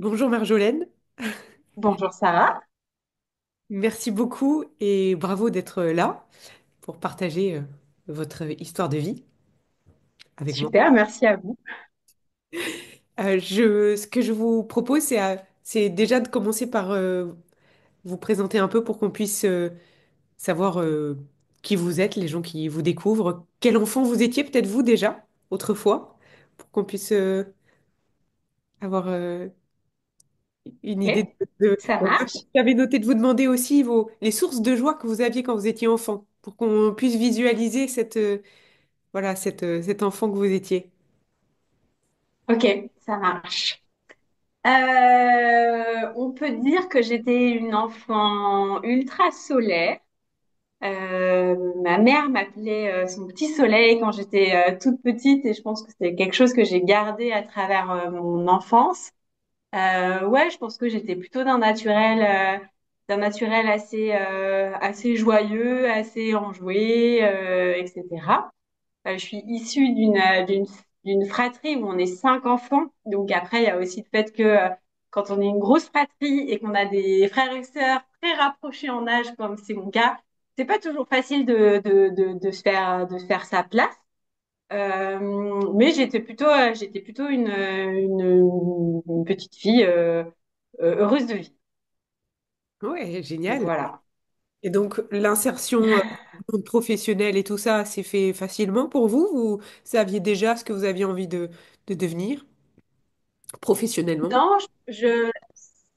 Bonjour Marjolaine, Bonjour Sarah. merci beaucoup et bravo d'être là pour partager votre histoire de vie avec moi. Super, merci à vous. Ce que je vous propose, c'est déjà de commencer par vous présenter un peu pour qu'on puisse savoir qui vous êtes, les gens qui vous découvrent, quel enfant vous étiez peut-être vous déjà autrefois, pour qu'on puisse avoir une idée Ok, ça Bon, marche. j'avais noté de vous demander aussi les sources de joie que vous aviez quand vous étiez enfant, pour qu'on puisse visualiser voilà, cet enfant que vous étiez. Ok, ça marche. On peut dire que j'étais une enfant ultra solaire. Ma mère m'appelait son petit soleil quand j'étais toute petite et je pense que c'est quelque chose que j'ai gardé à travers mon enfance. Ouais, je pense que j'étais plutôt d'un naturel assez joyeux, assez enjoué, etc. Je suis issue d'une fratrie où on est 5 enfants. Donc après, il y a aussi le fait que quand on est une grosse fratrie et qu'on a des frères et sœurs très rapprochés en âge, comme c'est mon cas, c'est pas toujours facile de se faire sa place. Mais j'étais plutôt une petite fille heureuse de vie. Ouais, Donc génial. voilà. Et donc, l'insertion dans le professionnel et tout ça, s'est fait facilement pour vous? Vous saviez déjà ce que vous aviez envie de devenir professionnellement? Non,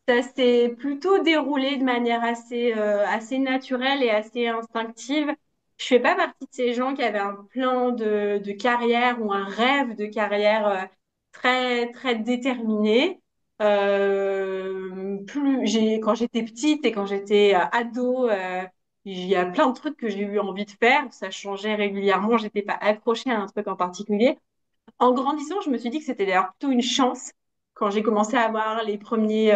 ça s'est plutôt déroulé de manière assez naturelle et assez instinctive. Je fais pas partie de ces gens qui avaient un plan de carrière ou un rêve de carrière très déterminé. Quand j'étais petite et quand j'étais ado, il y a plein de trucs que j'ai eu envie de faire. Ça changeait régulièrement. J'étais pas accrochée à un truc en particulier. En grandissant, je me suis dit que c'était d'ailleurs plutôt une chance quand j'ai commencé à avoir les premiers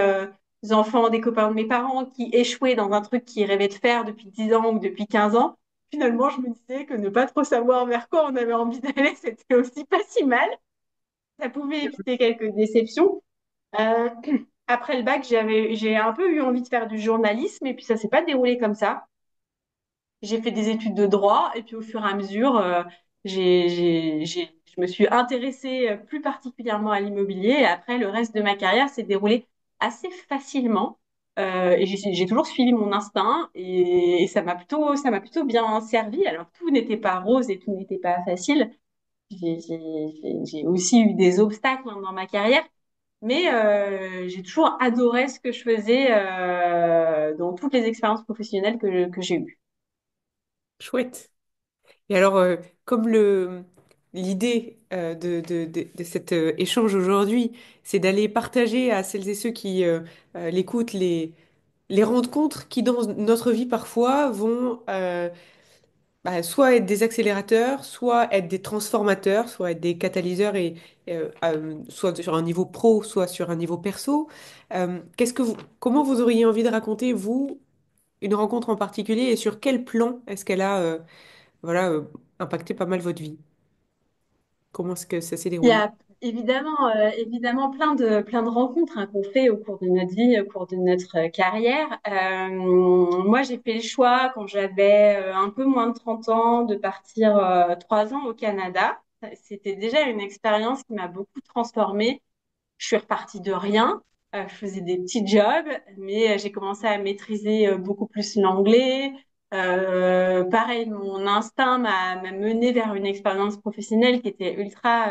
enfants des copains de mes parents qui échouaient dans un truc qu'ils rêvaient de faire depuis 10 ans ou depuis 15 ans. Finalement, je me disais que ne pas trop savoir vers quoi on avait envie d'aller, c'était aussi pas si mal. Ça pouvait éviter quelques déceptions. Euh, Après le bac, j'ai un peu eu envie de faire du journalisme et puis ça s'est pas déroulé comme ça. J'ai fait des études de droit et puis au fur et à mesure, je me suis intéressée plus particulièrement à l'immobilier. Et après, le reste de ma carrière s'est déroulé assez facilement. Et j'ai toujours suivi mon instinct et ça m'a plutôt bien servi. Alors, tout n'était pas rose et tout n'était pas facile. J'ai aussi eu des obstacles dans ma carrière, mais j'ai toujours adoré ce que je faisais dans toutes les expériences professionnelles que j'ai eues. Chouette. Et alors, comme l'idée de cet échange aujourd'hui, c'est d'aller partager à celles et ceux qui l'écoutent les rencontres qui, dans notre vie parfois, vont soit être des accélérateurs, soit être des transformateurs, soit être des catalyseurs, soit sur un niveau pro, soit sur un niveau perso. Comment vous auriez envie de raconter, vous, une rencontre en particulier et sur quel plan est-ce qu'elle a voilà, impacté pas mal votre vie? Comment est-ce que ça s'est Il y déroulé? a évidemment plein de rencontres hein, qu'on fait au cours de notre vie, au cours de notre carrière. Moi, j'ai fait le choix quand j'avais un peu moins de 30 ans de partir 3 ans au Canada. C'était déjà une expérience qui m'a beaucoup transformée. Je suis repartie de rien. Je faisais des petits jobs, mais j'ai commencé à maîtriser beaucoup plus l'anglais. Pareil, mon instinct m'a mené vers une expérience professionnelle qui était ultra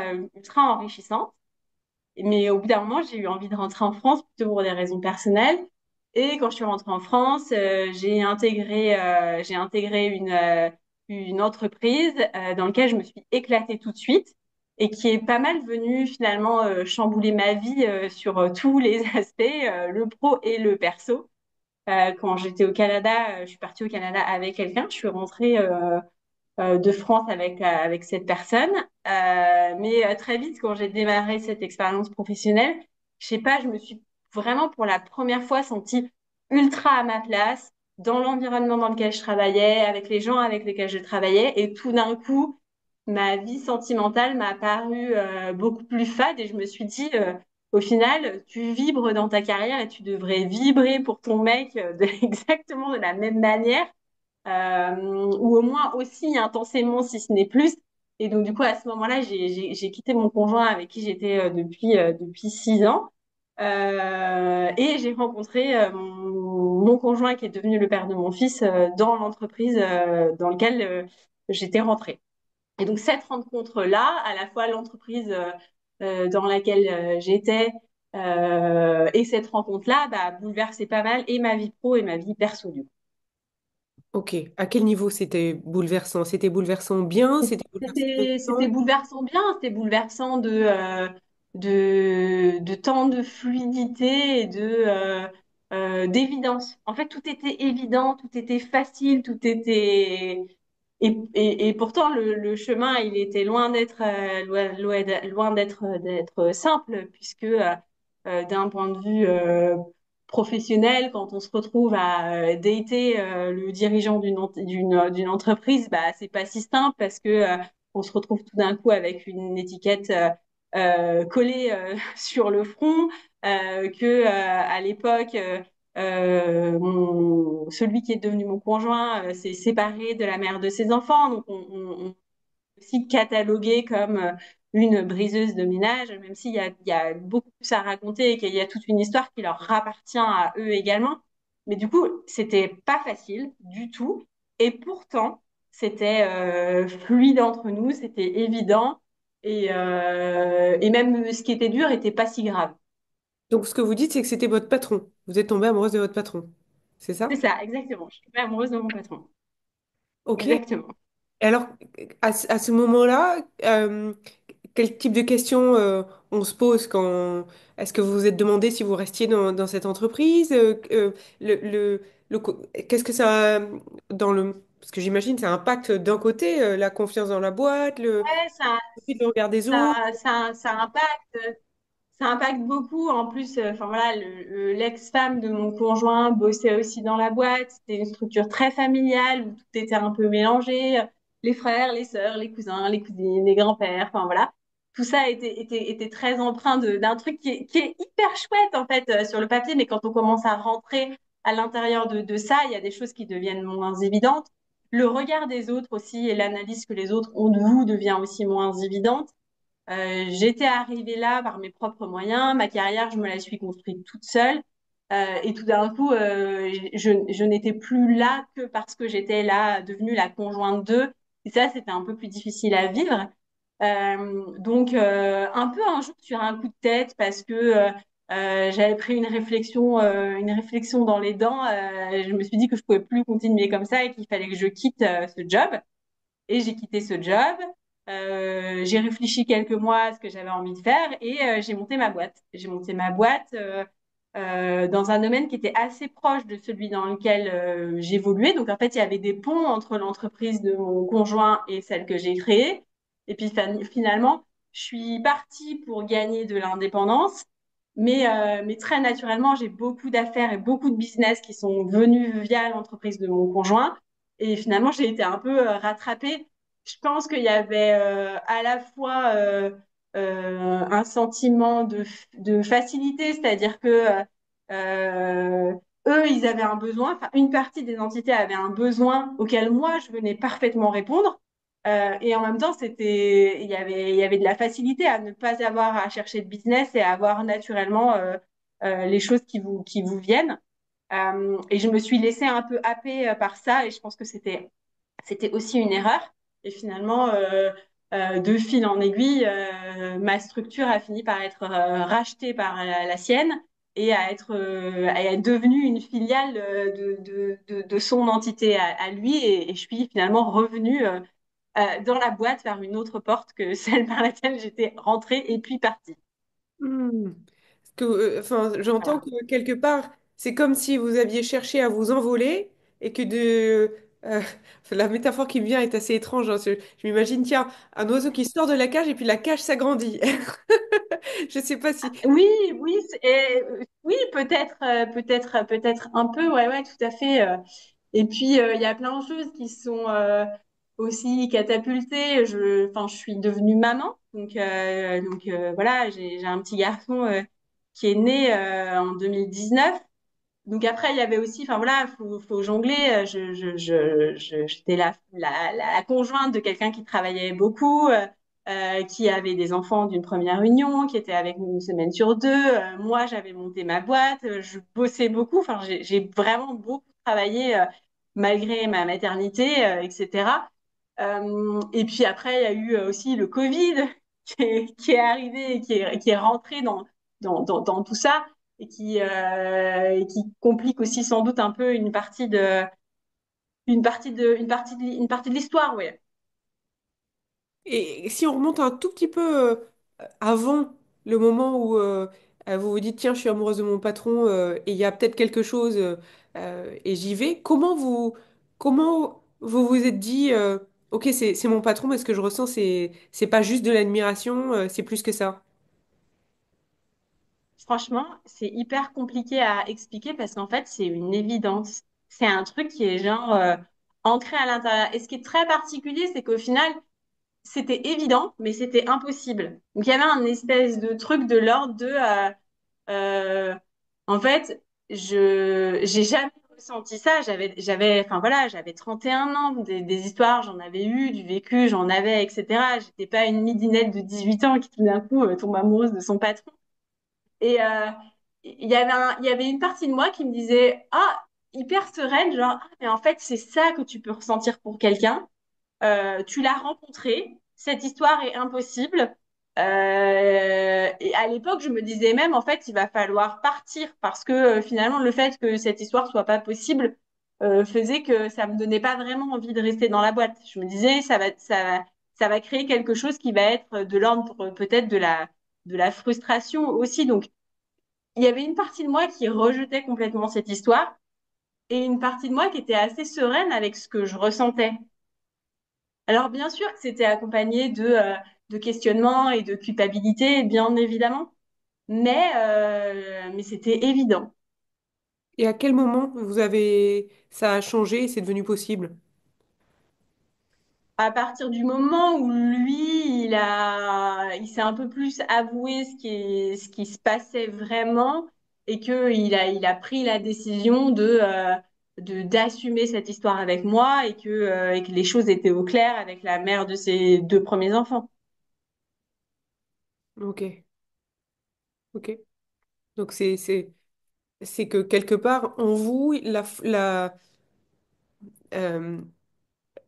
enrichissante. Mais au bout d'un moment, j'ai eu envie de rentrer en France plutôt pour des raisons personnelles. Et quand je suis rentrée en France, j'ai intégré une entreprise dans laquelle je me suis éclatée tout de suite et qui est pas mal venue finalement chambouler ma vie sur tous les aspects, le pro et le perso. Quand j'étais au Canada, je suis partie au Canada avec quelqu'un. Je suis rentrée de France avec cette personne. Mais très vite, quand j'ai démarré cette expérience professionnelle, je sais pas, je me suis vraiment pour la première fois sentie ultra à ma place dans l'environnement dans lequel je travaillais, avec les gens avec lesquels je travaillais. Et tout d'un coup, ma vie sentimentale m'a paru beaucoup plus fade et je me suis dit, au final, tu vibres dans ta carrière et tu devrais vibrer pour ton mec exactement de la même manière, ou au moins aussi intensément, si ce n'est plus. Et donc, du coup, à ce moment-là, j'ai quitté mon conjoint avec qui j'étais depuis 6 ans. Et j'ai rencontré mon conjoint qui est devenu le père de mon fils dans l'entreprise dans laquelle j'étais rentrée. Et donc cette rencontre-là, à la fois l'entreprise dans laquelle j'étais et cette rencontre-là, bah, bouleversé pas mal et ma vie pro et ma vie perso du coup. Ok. À quel niveau c'était bouleversant? C'était bouleversant bien? C'était bouleversant C'était positivement? bouleversant bien, c'était bouleversant de tant de fluidité et d'évidence. En fait, tout était évident, tout était facile, tout était et pourtant le chemin il était loin d'être d'être simple puisque d'un point de vue professionnel, quand on se retrouve à dater le dirigeant d'une entreprise, bah c'est pas si simple parce que on se retrouve tout d'un coup avec une étiquette collée sur le front, à l'époque, celui qui est devenu mon conjoint s'est séparé de la mère de ses enfants, donc on aussi cataloguée comme une briseuse de ménage, même il y a beaucoup plus à raconter et qu'il y a toute une histoire qui leur appartient à eux également. Mais du coup, c'était pas facile du tout. Et pourtant, c'était fluide entre nous, c'était évident. Et même ce qui était dur était pas si grave. Donc, ce que vous dites, c'est que c'était votre patron. Vous êtes tombée amoureuse de votre patron. C'est C'est ça? ça, exactement. Je suis tombée amoureuse de mon patron. Ok. Exactement. Alors, à ce moment-là, quel type de questions on se pose quand... Est-ce que vous vous êtes demandé si vous restiez dans cette entreprise? Le, le, qu'est-ce que ça... Dans le... Parce que j'imagine ça impacte d'un côté la confiance dans la boîte, Ouais, le regard des autres. ça impacte. Ça impacte beaucoup. En plus, enfin voilà, l'ex-femme de mon conjoint bossait aussi dans la boîte. C'était une structure très familiale où tout était un peu mélangé. Les frères, les sœurs, les cousins, les cousines, les grands-pères. Enfin voilà, tout ça était très empreint d'un truc qui est hyper chouette en fait sur le papier. Mais quand on commence à rentrer à l'intérieur de ça, il y a des choses qui deviennent moins évidentes. Le regard des autres aussi et l'analyse que les autres ont de vous devient aussi moins évidente. J'étais arrivée là par mes propres moyens. Ma carrière, je me la suis construite toute seule. Et tout d'un coup, je n'étais plus là que parce que j'étais là, devenue la conjointe d'eux. Et ça, c'était un peu plus difficile à vivre. Donc, un peu un jour sur un coup de tête parce que j'avais pris une réflexion dans les dents. Je me suis dit que je pouvais plus continuer comme ça et qu'il fallait que je quitte ce job. Et j'ai quitté ce job. J'ai réfléchi quelques mois à ce que j'avais envie de faire et j'ai monté ma boîte. J'ai monté ma boîte dans un domaine qui était assez proche de celui dans lequel j'évoluais. Donc en fait, il y avait des ponts entre l'entreprise de mon conjoint et celle que j'ai créée. Et puis finalement, je suis partie pour gagner de l'indépendance. Mais très naturellement, j'ai beaucoup d'affaires et beaucoup de business qui sont venus via l'entreprise de mon conjoint. Et finalement, j'ai été un peu rattrapée. Je pense qu'il y avait à la fois un sentiment de facilité, c'est-à-dire que eux, ils avaient un besoin, enfin, une partie des entités avait un besoin auquel moi, je venais parfaitement répondre. Et en même temps, il y avait de la facilité à ne pas avoir à chercher de business et à avoir naturellement les choses qui vous viennent. Et je me suis laissée un peu happer par ça et je pense que c'était aussi une erreur. Et finalement, de fil en aiguille, ma structure a fini par être rachetée par la sienne et à être devenue une filiale de son entité à lui. Et je suis finalement revenue dans la boîte par une autre porte que celle par laquelle j'étais rentrée et puis partie. Hmm. Enfin, j'entends Voilà. que quelque part, c'est comme si vous aviez cherché à vous envoler et que euh, la métaphore qui me vient est assez étrange, hein. Je m'imagine, tiens, un oiseau qui sort de la cage et puis la cage s'agrandit. Je sais pas si. Oui, oui, oui, peut-être un peu, ouais, ouais, tout à fait. Et puis, il y a plein de choses qui sont aussi catapultées. Enfin, je suis devenue maman, donc voilà, j'ai un petit garçon qui est né en 2019. Donc après, il y avait aussi, enfin voilà, faut jongler. J'étais la conjointe de quelqu'un qui travaillait beaucoup, qui avait des enfants d'une première union, qui était avec nous une semaine sur deux. Moi, j'avais monté ma boîte, je bossais beaucoup. Enfin, j'ai vraiment beaucoup travaillé malgré ma maternité, etc. Et puis après, il y a eu aussi le Covid qui est arrivé et qui est rentré dans tout ça et qui complique aussi sans doute un peu une partie de l'histoire, ouais. Et si on remonte un tout petit peu avant le moment où vous vous dites, tiens, je suis amoureuse de mon patron et il y a peut-être quelque chose et j'y vais, comment vous vous êtes dit, ok, c'est mon patron, mais ce que je ressens, c'est pas juste de l'admiration, c'est plus que ça. Franchement, c'est hyper compliqué à expliquer parce qu'en fait, c'est une évidence. C'est un truc qui est genre ancré à l'intérieur. Et ce qui est très particulier, c'est qu'au final, c'était évident, mais c'était impossible. Donc il y avait un espèce de truc de l'ordre de Euh, en fait, je j'ai jamais ressenti ça. Enfin voilà, j'avais 31 ans, des histoires, j'en avais eu, du vécu, j'en avais, etc. J'étais pas une midinette de 18 ans qui tout d'un coup tombe amoureuse de son patron. Et il y avait une partie de moi qui me disait, ah, hyper sereine, genre, ah, mais en fait, c'est ça que tu peux ressentir pour quelqu'un. Tu l'as rencontré, cette histoire est impossible. Et à l'époque, je me disais même, en fait, il va falloir partir parce que finalement, le fait que cette histoire soit pas possible faisait que ça me donnait pas vraiment envie de rester dans la boîte. Je me disais, ça va créer quelque chose qui va être de l'ordre peut-être de la frustration aussi. Donc, il y avait une partie de moi qui rejetait complètement cette histoire et une partie de moi qui était assez sereine avec ce que je ressentais. Alors bien sûr que c'était accompagné de questionnements et de culpabilité, bien évidemment, mais c'était évident. Et à quel moment ça a changé et c'est devenu possible? À partir du moment où lui, il s'est un peu plus avoué ce qui se passait vraiment et il a pris la décision d'assumer cette histoire avec moi et que les choses étaient au clair avec la mère de ses deux premiers enfants. Ok, ok. Donc c'est que quelque part en vous, euh,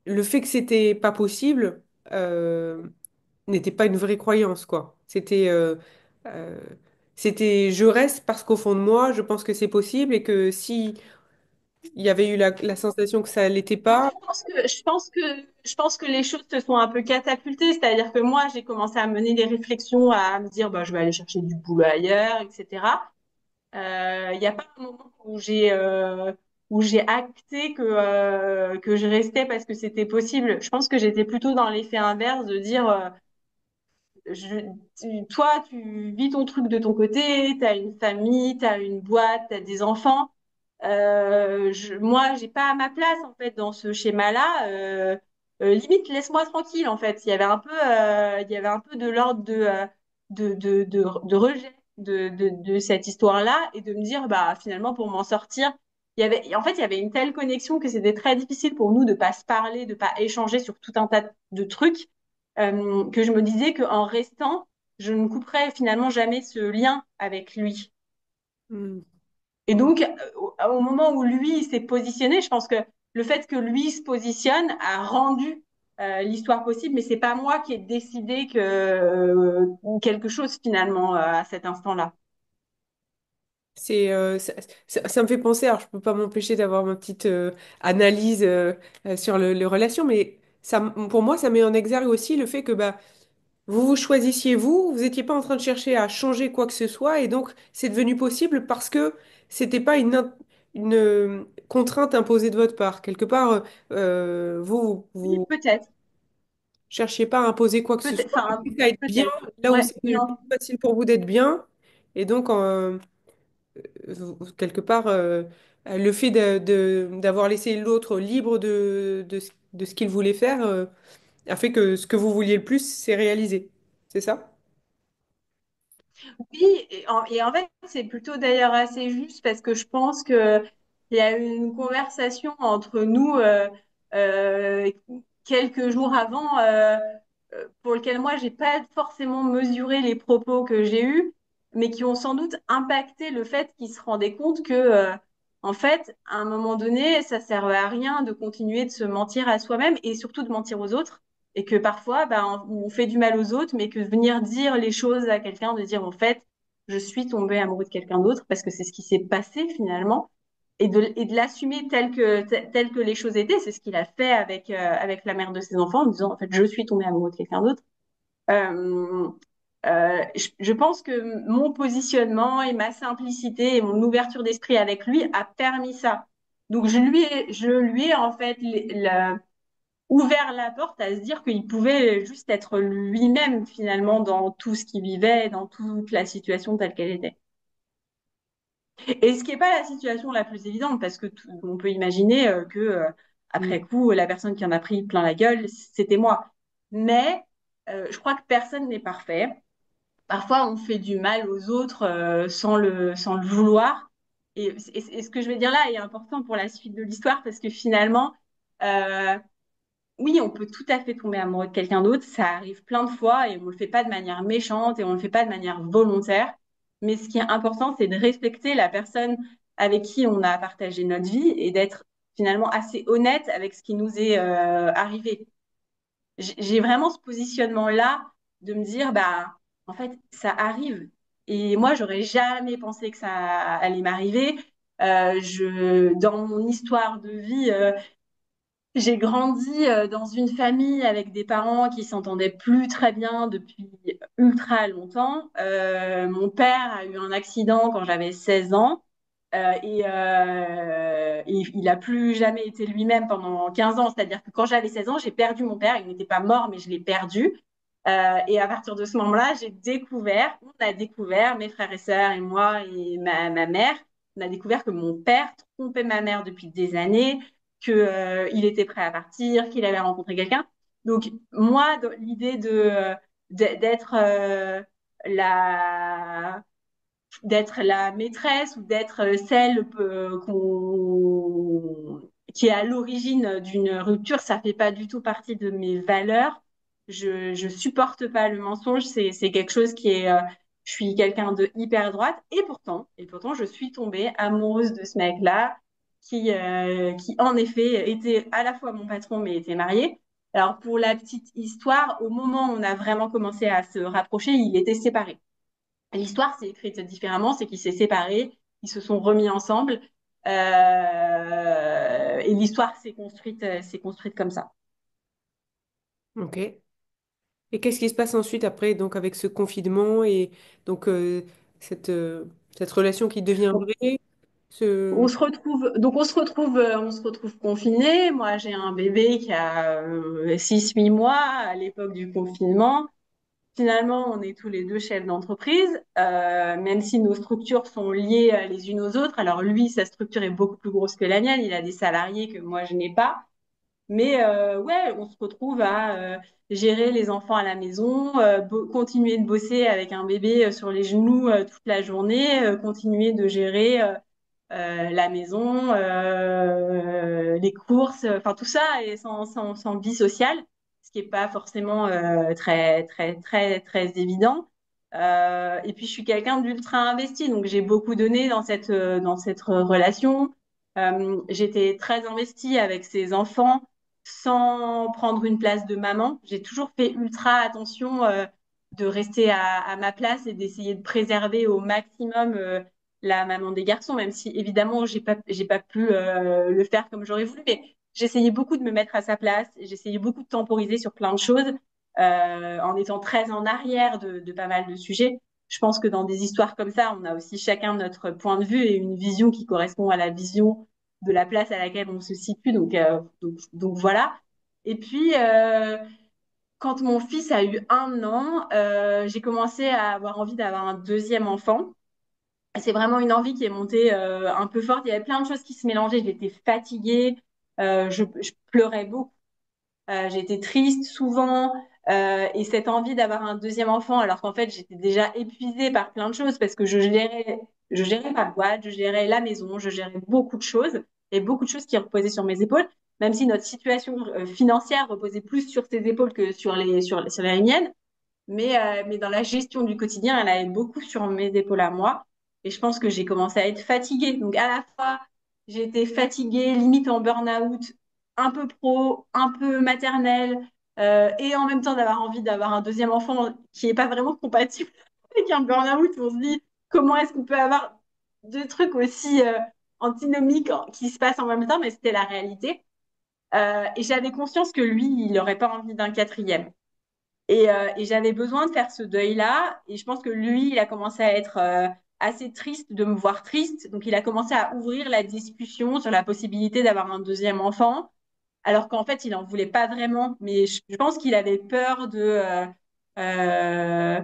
le fait que c'était pas possible n'était pas une vraie croyance, quoi. Euh, c'était je reste parce qu'au fond de moi, je pense que c'est possible et que si il y avait eu la sensation que ça l'était Bah, pas, je pense que les choses se sont un peu catapultées. C'est-à-dire que moi, j'ai commencé à mener des réflexions, à me dire, bah, je vais aller chercher du boulot ailleurs, etc. Il n'y a pas un moment où j'ai acté que je restais parce que c'était possible. Je pense que j'étais plutôt dans l'effet inverse de dire, toi, tu vis ton truc de ton côté, tu as une famille, tu as une boîte, tu as des enfants. Moi, j'ai pas ma place en fait dans ce schéma-là. Limite, laisse-moi tranquille en fait. Il y avait un peu de l'ordre de rejet de cette histoire-là et de me dire bah finalement pour m'en sortir, en fait il y avait une telle connexion que c'était très difficile pour nous de pas se parler, de pas échanger sur tout un tas de trucs que je me disais qu'en restant, je ne couperais finalement jamais ce lien avec lui. hmm, Et donc, au moment où lui s'est positionné, je pense que le fait que lui se positionne a rendu l'histoire possible, mais c'est pas moi qui ai décidé que quelque chose finalement à cet instant-là. ça me fait penser, alors je peux pas m'empêcher d'avoir ma petite analyse sur les relations, mais pour moi, ça met en exergue aussi le fait que bah, vous vous choisissiez vous n'étiez pas en train de chercher à changer quoi que ce soit, et donc c'est devenu possible parce que c'était pas une contrainte imposée de votre part. Quelque part, Oui, vous peut-être, cherchiez pas à imposer quoi que ce peut-être, soit, enfin, mais à être bien peut-être. là où Ouais, c'était le plus non. facile pour vous d'être bien, et donc quelque part, le fait d'avoir laissé l'autre libre de ce qu'il voulait faire, a fait que ce que vous vouliez le plus s'est réalisé. C'est ça? Oui, et en fait, c'est plutôt d'ailleurs assez juste parce que je pense que il y a eu une conversation entre nous euh, quelques jours avant pour lequel moi, j'ai pas forcément mesuré les propos que j'ai eus, mais qui ont sans doute impacté le fait qu'ils se rendaient compte que, en fait, à un moment donné, ça servait à rien de continuer de se mentir à soi-même et surtout de mentir aux autres. Et que parfois, ben, on fait du mal aux autres, mais que venir dire les choses à quelqu'un, de dire en fait, je suis tombée amoureux de quelqu'un d'autre, parce que c'est ce qui s'est passé finalement, et de l'assumer tel que les choses étaient, c'est ce qu'il a fait avec la mère de ses enfants, en disant en fait, je suis tombée amoureux de quelqu'un d'autre. Euh, je pense que mon positionnement et ma simplicité et mon ouverture d'esprit avec lui a permis ça. Donc je lui ai en fait ouvert la porte à se dire qu'il pouvait juste être lui-même finalement dans tout ce qu'il vivait, dans toute la situation telle qu'elle était. Et ce qui n'est pas la situation la plus évidente, parce que on peut imaginer que Mm. après coup, la personne qui en a pris plein la gueule, c'était moi. Mais je crois que personne n'est parfait. Parfois, on fait du mal aux autres sans le vouloir. Et ce que je vais dire là est important pour la suite de l'histoire, parce que finalement, euh, oui, on peut tout à fait tomber amoureux de quelqu'un d'autre, ça arrive plein de fois et on le fait pas de manière méchante et on le fait pas de manière volontaire. Mais ce qui est important, c'est de respecter la personne avec qui on a partagé notre vie et d'être finalement assez honnête avec ce qui nous est arrivé. J'ai vraiment ce positionnement-là de me dire, bah, en fait, ça arrive. Et moi, j'aurais jamais pensé que ça allait m'arriver. Dans mon histoire de vie, j'ai grandi dans une famille avec des parents qui s'entendaient plus très bien depuis ultra longtemps. Mon père a eu un accident quand j'avais 16 ans et il a plus jamais été lui-même pendant 15 ans. C'est-à-dire que quand j'avais 16 ans, j'ai perdu mon père. Il n'était pas mort, mais je l'ai perdu. Et à partir de ce moment-là, on a découvert, mes frères et sœurs et moi et ma mère, on a découvert que mon père trompait ma mère depuis des années, que il était prêt à partir, qu'il avait rencontré quelqu'un. Donc moi, l'idée d'être la d'être la maîtresse ou d'être celle qui est à l'origine d'une rupture, ça fait pas du tout partie de mes valeurs. Je supporte pas le mensonge, c'est quelque chose qui est je suis quelqu'un de hyper droite et pourtant je suis tombée amoureuse de ce mec-là qui en effet était à la fois mon patron mais était marié. Alors pour la petite histoire, au moment où on a vraiment commencé à se rapprocher, il était séparé. L'histoire s'est écrite différemment, c'est qu'ils s'est séparés, ils se sont remis ensemble, et l'histoire s'est construite comme ça. Ok. Et qu'est-ce qui se passe ensuite après, donc avec ce confinement et donc cette relation qui devient Donc, vraie, ce... on se retrouve confinés. Moi, j'ai un bébé qui a 6-8 mois à l'époque du confinement. Finalement, on est tous les deux chefs d'entreprise, même si nos structures sont liées les unes aux autres. Alors lui, sa structure est beaucoup plus grosse que la mienne. Il a des salariés que moi, je n'ai pas. Mais ouais, on se retrouve à gérer les enfants à la maison, continuer de bosser avec un bébé sur les genoux toute la journée, continuer de gérer la maison, les courses, enfin tout ça et sans vie sociale, ce qui est pas forcément très évident. Et puis je suis quelqu'un d'ultra investi, donc j'ai beaucoup donné dans cette relation. J'étais très investie avec ses enfants sans prendre une place de maman. J'ai toujours fait ultra attention de rester à ma place et d'essayer de préserver au maximum la maman des garçons, même si évidemment j'ai pas pu le faire comme j'aurais voulu, mais j'essayais beaucoup de me mettre à sa place, j'essayais beaucoup de temporiser sur plein de choses, en étant très en arrière de pas mal de sujets. Je pense que dans des histoires comme ça, on a aussi chacun notre point de vue et une vision qui correspond à la vision de la place à laquelle on se situe. Donc voilà. Et puis, quand mon fils a eu 1 an, j'ai commencé à avoir envie d'avoir un deuxième enfant. C'est vraiment une envie qui est montée un peu forte. Il y avait plein de choses qui se mélangeaient. J'étais fatiguée, je pleurais beaucoup. J'étais triste souvent. et cette envie d'avoir un deuxième enfant, alors qu'en fait, j'étais déjà épuisée par plein de choses parce que je gérais ma boîte, je gérais la maison, je gérais beaucoup de choses et beaucoup de choses qui reposaient sur mes épaules, même si notre situation financière reposait plus sur ses épaules que sur les miennes. Mais dans la gestion du quotidien, elle avait beaucoup sur mes épaules à moi. Et je pense que j'ai commencé à être fatiguée. Donc à la fois, j'étais fatiguée, limite en burn-out, un peu pro, un peu maternelle, et en même temps d'avoir envie d'avoir un deuxième enfant qui n'est pas vraiment compatible avec un burn-out. On se dit, comment est-ce qu'on peut avoir deux trucs aussi antinomiques qui se passent en même temps, mais c'était la réalité. Et j'avais conscience que lui, il n'aurait pas envie d'un quatrième. Et j'avais besoin de faire ce deuil-là. Et je pense que lui, il a commencé à être assez triste de me voir triste. Donc, il a commencé à ouvrir la discussion sur la possibilité d'avoir un deuxième enfant, alors qu'en fait, il n'en voulait pas vraiment. Mais je pense qu'il avait peur de... euh,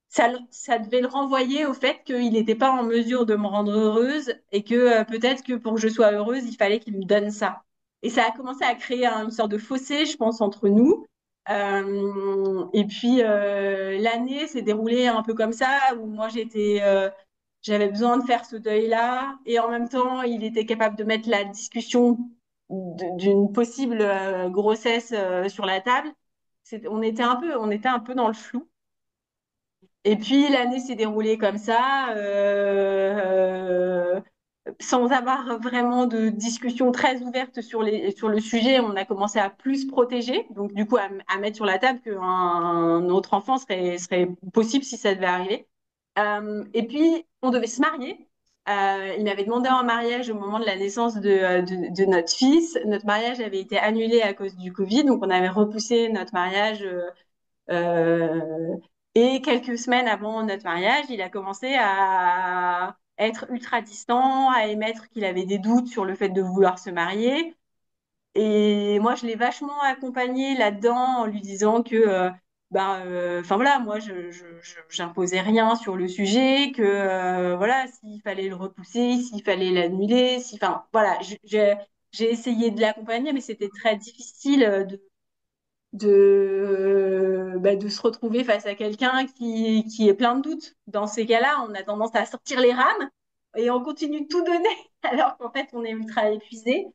ça devait le renvoyer au fait qu'il n'était pas en mesure de me rendre heureuse et que peut-être que pour que je sois heureuse, il fallait qu'il me donne ça. Et ça a commencé à créer une sorte de fossé, je pense, entre nous. Et puis l'année s'est déroulée un peu comme ça, où moi j'avais besoin de faire ce deuil-là, et en même temps, il était capable de mettre la discussion d'une possible grossesse sur la table. On était un peu dans le flou. Et puis l'année s'est déroulée comme ça, sans avoir vraiment de discussion très ouverte sur le sujet. On a commencé à plus se protéger, donc du coup à mettre sur la table qu'un autre enfant serait possible si ça devait arriver. Et puis on devait se marier. Il m'avait demandé en mariage au moment de la naissance de notre fils. Notre mariage avait été annulé à cause du Covid, donc on avait repoussé notre mariage. Euh, et quelques semaines avant notre mariage, il a commencé à être ultra distant, à émettre qu'il avait des doutes sur le fait de vouloir se marier. Et moi, je l'ai vachement accompagné là-dedans en lui disant que, enfin voilà, moi, j'imposais rien sur le sujet, que voilà, s'il fallait le repousser, s'il fallait l'annuler, si, enfin voilà, j'ai essayé de l'accompagner, mais c'était très difficile de se retrouver face à quelqu'un qui est plein de doutes. Dans ces cas-là, on a tendance à sortir les rames et on continue de tout donner alors qu'en fait, on est ultra épuisé.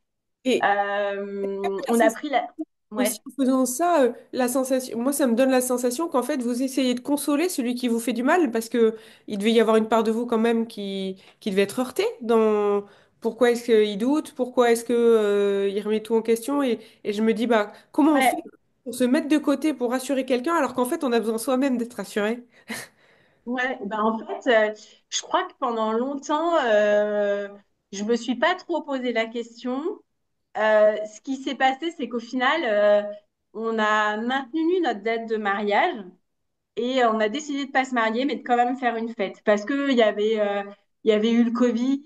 Et On a pris la... aussi, Ouais, en faisant ça, la sensation, moi, ça me donne la sensation qu'en fait, vous essayez de consoler celui qui vous fait du mal parce que il devait y avoir une part de vous quand même qui devait être heurtée dans pourquoi est-ce qu'il doute, pourquoi est-ce que, il remet tout en question et je me dis, bah, comment on fait ouais, pour se mettre de côté pour rassurer quelqu'un alors qu'en fait, on a besoin soi-même d'être rassuré. ouais. Ben, en fait, je crois que pendant longtemps, je me suis pas trop posé la question. Ce qui s'est passé, c'est qu'au final, on a maintenu notre date de mariage. Et on a décidé de pas se marier, mais de quand même faire une fête. Parce il y avait eu le Covid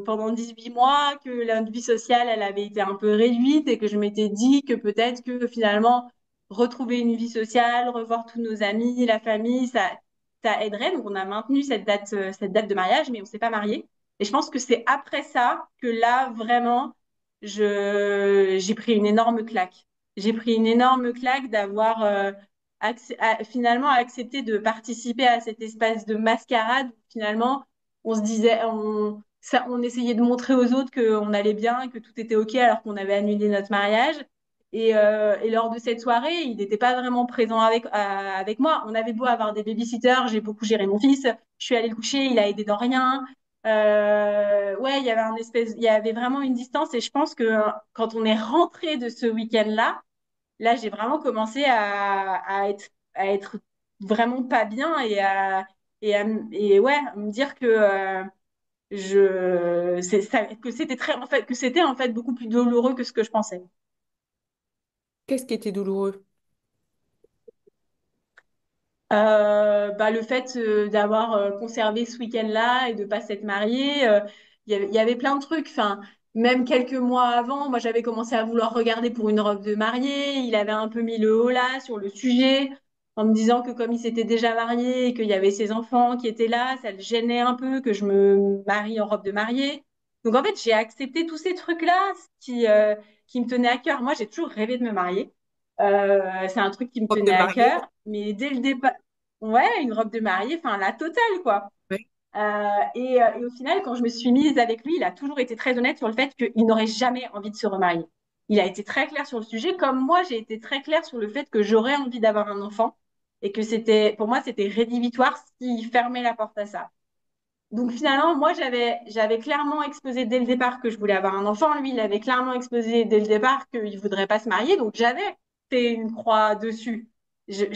pendant 18 mois, que la vie sociale, elle avait été un peu réduite et que je m'étais dit que peut-être que finalement, retrouver une vie sociale, revoir tous nos amis, la famille, ça aiderait. Donc, on a maintenu cette date de mariage, mais on s'est pas marié. Et je pense que c'est après ça que là, vraiment, j'ai pris une énorme claque. J'ai pris une énorme claque d'avoir finalement accepté de participer à cet espace de mascarade. Finalement, on se disait, on essayait de montrer aux autres qu'on allait bien, que tout était OK alors qu'on avait annulé notre mariage. Et lors de cette soirée, il n'était pas vraiment présent avec moi. On avait beau avoir des babysitters, j'ai beaucoup géré mon fils. Je suis allée le coucher, il a aidé dans rien. Ouais, il y avait vraiment une distance. Et je pense que quand on est rentré de ce week-end-là, là, j'ai vraiment commencé à être vraiment pas bien et ouais, à me dire que que c'était en fait, que c'était en fait beaucoup plus douloureux que ce que je pensais. Qu'est-ce qui était douloureux? Le fait d'avoir conservé ce week-end-là et de pas s'être mariée, il y avait plein de trucs. Enfin, même quelques mois avant, moi j'avais commencé à vouloir regarder pour une robe de mariée. Il avait un peu mis le haut là sur le sujet en me disant que comme il s'était déjà marié et qu'il y avait ses enfants qui étaient là, ça le gênait un peu que je me marie en robe de mariée. Donc en fait, j'ai accepté tous ces trucs-là qui me tenaient à cœur. Moi, j'ai toujours rêvé de me marier. C'est un truc qui me Robe de tenait à mariée. cœur. Mais dès le départ, ouais, une robe de mariée, enfin la totale, quoi. Ouais. Et au final, quand je me suis mise avec lui, il a toujours été très honnête sur le fait qu'il n'aurait jamais envie de se remarier. Il a été très clair sur le sujet, comme moi, j'ai été très claire sur le fait que j'aurais envie d'avoir un enfant et que pour moi, c'était rédhibitoire s'il fermait la porte à ça. Donc finalement, moi, j'avais clairement exposé dès le départ que je voulais avoir un enfant. Lui, il avait clairement exposé dès le départ qu'il ne voudrait pas se marier. Donc j'avais fait une croix dessus. J'ai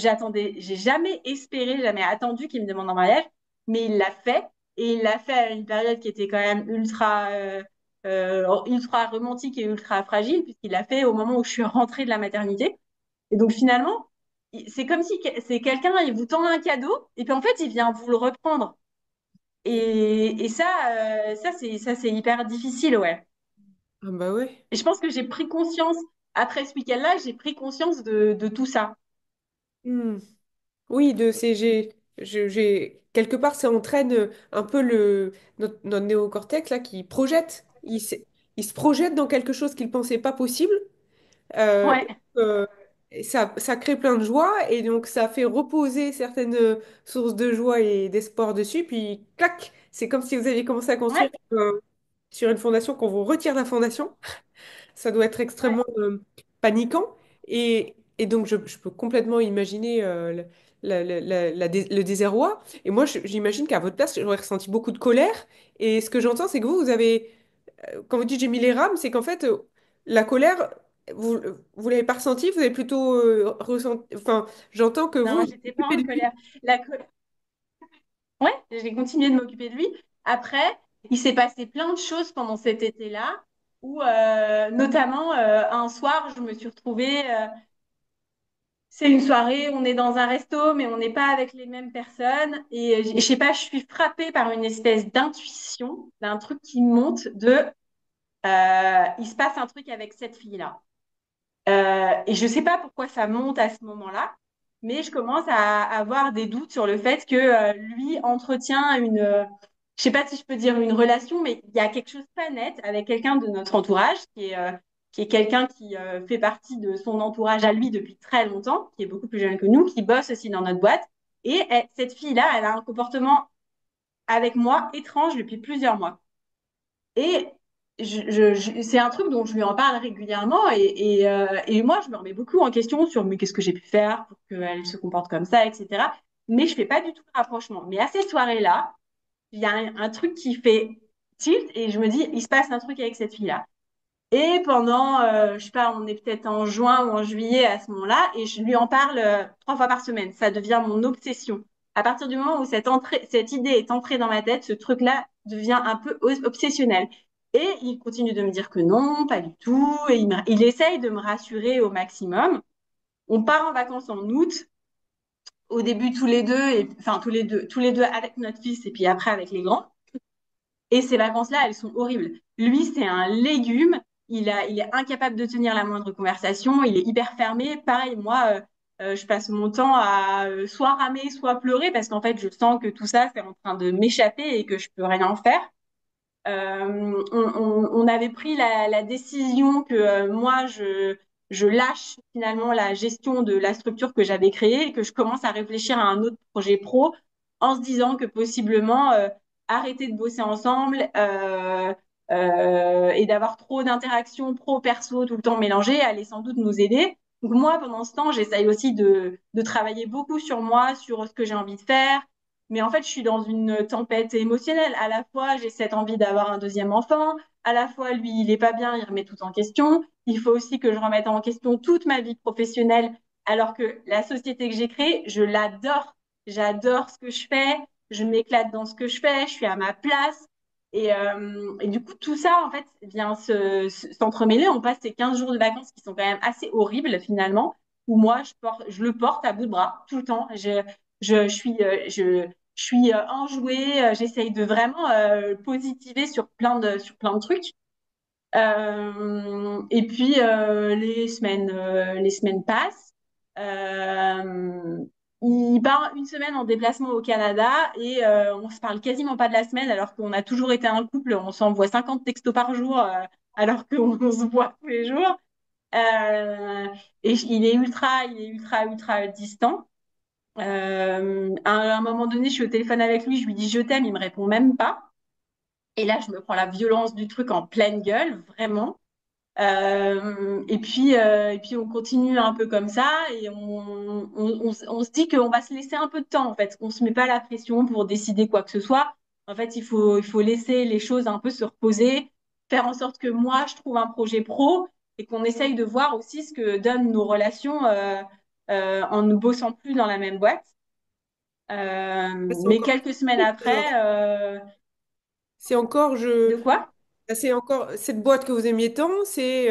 jamais espéré, jamais attendu qu'il me demande en mariage, mais il l'a fait. Et il l'a fait à une période qui était quand même ultra romantique et ultra fragile, puisqu'il l'a fait au moment où je suis rentrée de la maternité. Et donc finalement, c'est comme si c'est quelqu'un, il vous tend un cadeau, et puis en fait, il vient vous le reprendre. Et ça, c'est hyper difficile, ouais. Ah bah ouais. Et je pense que j'ai pris conscience, après ce week-end-là, j'ai pris conscience de tout ça. Hmm. Oui, quelque part, ça entraîne un peu notre néocortex là qui projette. Il se projette dans quelque chose qu'il pensait pas possible. Ouais, Euh, et ça crée plein de joie et donc ça fait reposer certaines sources de joie et d'espoir dessus. Puis, clac, c'est comme si vous aviez commencé à construire ouais, sur une fondation, qu'on vous retire la fondation. Ça doit être ouais. extrêmement paniquant. Et donc, je peux complètement imaginer le désarroi. Et moi, j'imagine qu'à votre place, j'aurais ressenti beaucoup de colère. Et ce que j'entends, c'est que vous avez, quand vous dites j'ai mis les rames, c'est qu'en fait, la colère, vous vous l'avez pas ressentie, vous avez plutôt ressenti. Enfin, j'entends que vous Non, vous j'étais pas occupez en de lui. colère. Ouais, j'ai continué de m'occuper de lui. Après, il s'est passé plein de choses pendant cet été-là, où notamment un soir, je me suis retrouvée. C'est une soirée, on est dans un resto, mais on n'est pas avec les mêmes personnes. Et je sais pas, je suis frappée par une espèce d'intuition, d'un truc qui monte il se passe un truc avec cette fille-là. Et je sais pas pourquoi ça monte à ce moment-là, mais je commence à avoir des doutes sur le fait que lui entretient je sais pas si je peux dire une relation, mais il y a quelque chose pas net avec quelqu'un de notre entourage qui est quelqu'un qui fait partie de son entourage à lui depuis très longtemps, qui est beaucoup plus jeune que nous, qui bosse aussi dans notre boîte. Et cette fille-là, elle a un comportement avec moi étrange depuis plusieurs mois. Et c'est un truc dont je lui en parle régulièrement et moi, je me remets beaucoup en question sur mais qu'est-ce que j'ai pu faire pour qu'elle se comporte comme ça, etc. Mais je fais pas du tout le rapprochement. Mais à ces soirées-là, il y a un truc qui fait tilt et je me dis, il se passe un truc avec cette fille-là. Et pendant, je sais pas, on est peut-être en juin ou en juillet à ce moment-là, et je lui en parle 3 fois par semaine. Ça devient mon obsession. À partir du moment où cette idée est entrée dans ma tête, ce truc-là devient un peu obsessionnel. Et il continue de me dire que non, pas du tout. Et il essaye de me rassurer au maximum. On part en vacances en août, au début tous les deux, enfin tous les deux avec notre fils et puis après avec les grands. Et ces vacances-là, elles sont horribles. Lui, c'est un légume. Il est incapable de tenir la moindre conversation. Il est hyper fermé. Pareil, moi, je passe mon temps à soit ramer, soit pleurer parce qu'en fait, je sens que tout ça, c'est en train de m'échapper et que je peux rien en faire. On avait pris la décision que moi, je lâche finalement la gestion de la structure que j'avais créée et que je commence à réfléchir à un autre projet pro en se disant que possiblement arrêter de bosser ensemble et d'avoir trop d'interactions pro-perso tout le temps mélangées allait sans doute nous aider. Donc moi, pendant ce temps, j'essaye aussi de travailler beaucoup sur moi, sur ce que j'ai envie de faire, mais en fait, je suis dans une tempête émotionnelle. À la fois, j'ai cette envie d'avoir un deuxième enfant. À la fois, lui, il est pas bien, il remet tout en question. Il faut aussi que je remette en question toute ma vie professionnelle, alors que la société que j'ai créée, je l'adore. J'adore ce que je fais. Je m'éclate dans ce que je fais. Je suis à ma place. Et du coup, tout ça, en fait, vient s'entremêler. On passe ces 15 jours de vacances qui sont quand même assez horribles, finalement, où moi, je le porte à bout de bras tout le temps. Je suis enjouée, j'essaye de vraiment positiver sur plein de trucs. Et puis les semaines passent. Euh, il part une semaine en déplacement au Canada et on se parle quasiment pas de la semaine alors qu'on a toujours été un couple. On s'envoie 50 textos par jour alors qu'on on se voit tous les jours. Euh, et il est ultra distant. À un moment donné, je suis au téléphone avec lui, je lui dis je t'aime, il me répond même pas. Et là, je me prends la violence du truc en pleine gueule, vraiment. Et puis, on continue un peu comme ça et on se dit qu'on va se laisser un peu de temps en fait. On se met pas la pression pour décider quoi que ce soit. En fait, il faut laisser les choses un peu se reposer, faire en sorte que moi, je trouve un projet pro et qu'on essaye de voir aussi ce que donnent nos relations en ne bossant plus dans la même boîte. C'est Mais encore, quelques semaines après, alors, c'est encore, de quoi? c'est encore cette boîte que vous aimiez tant, c'est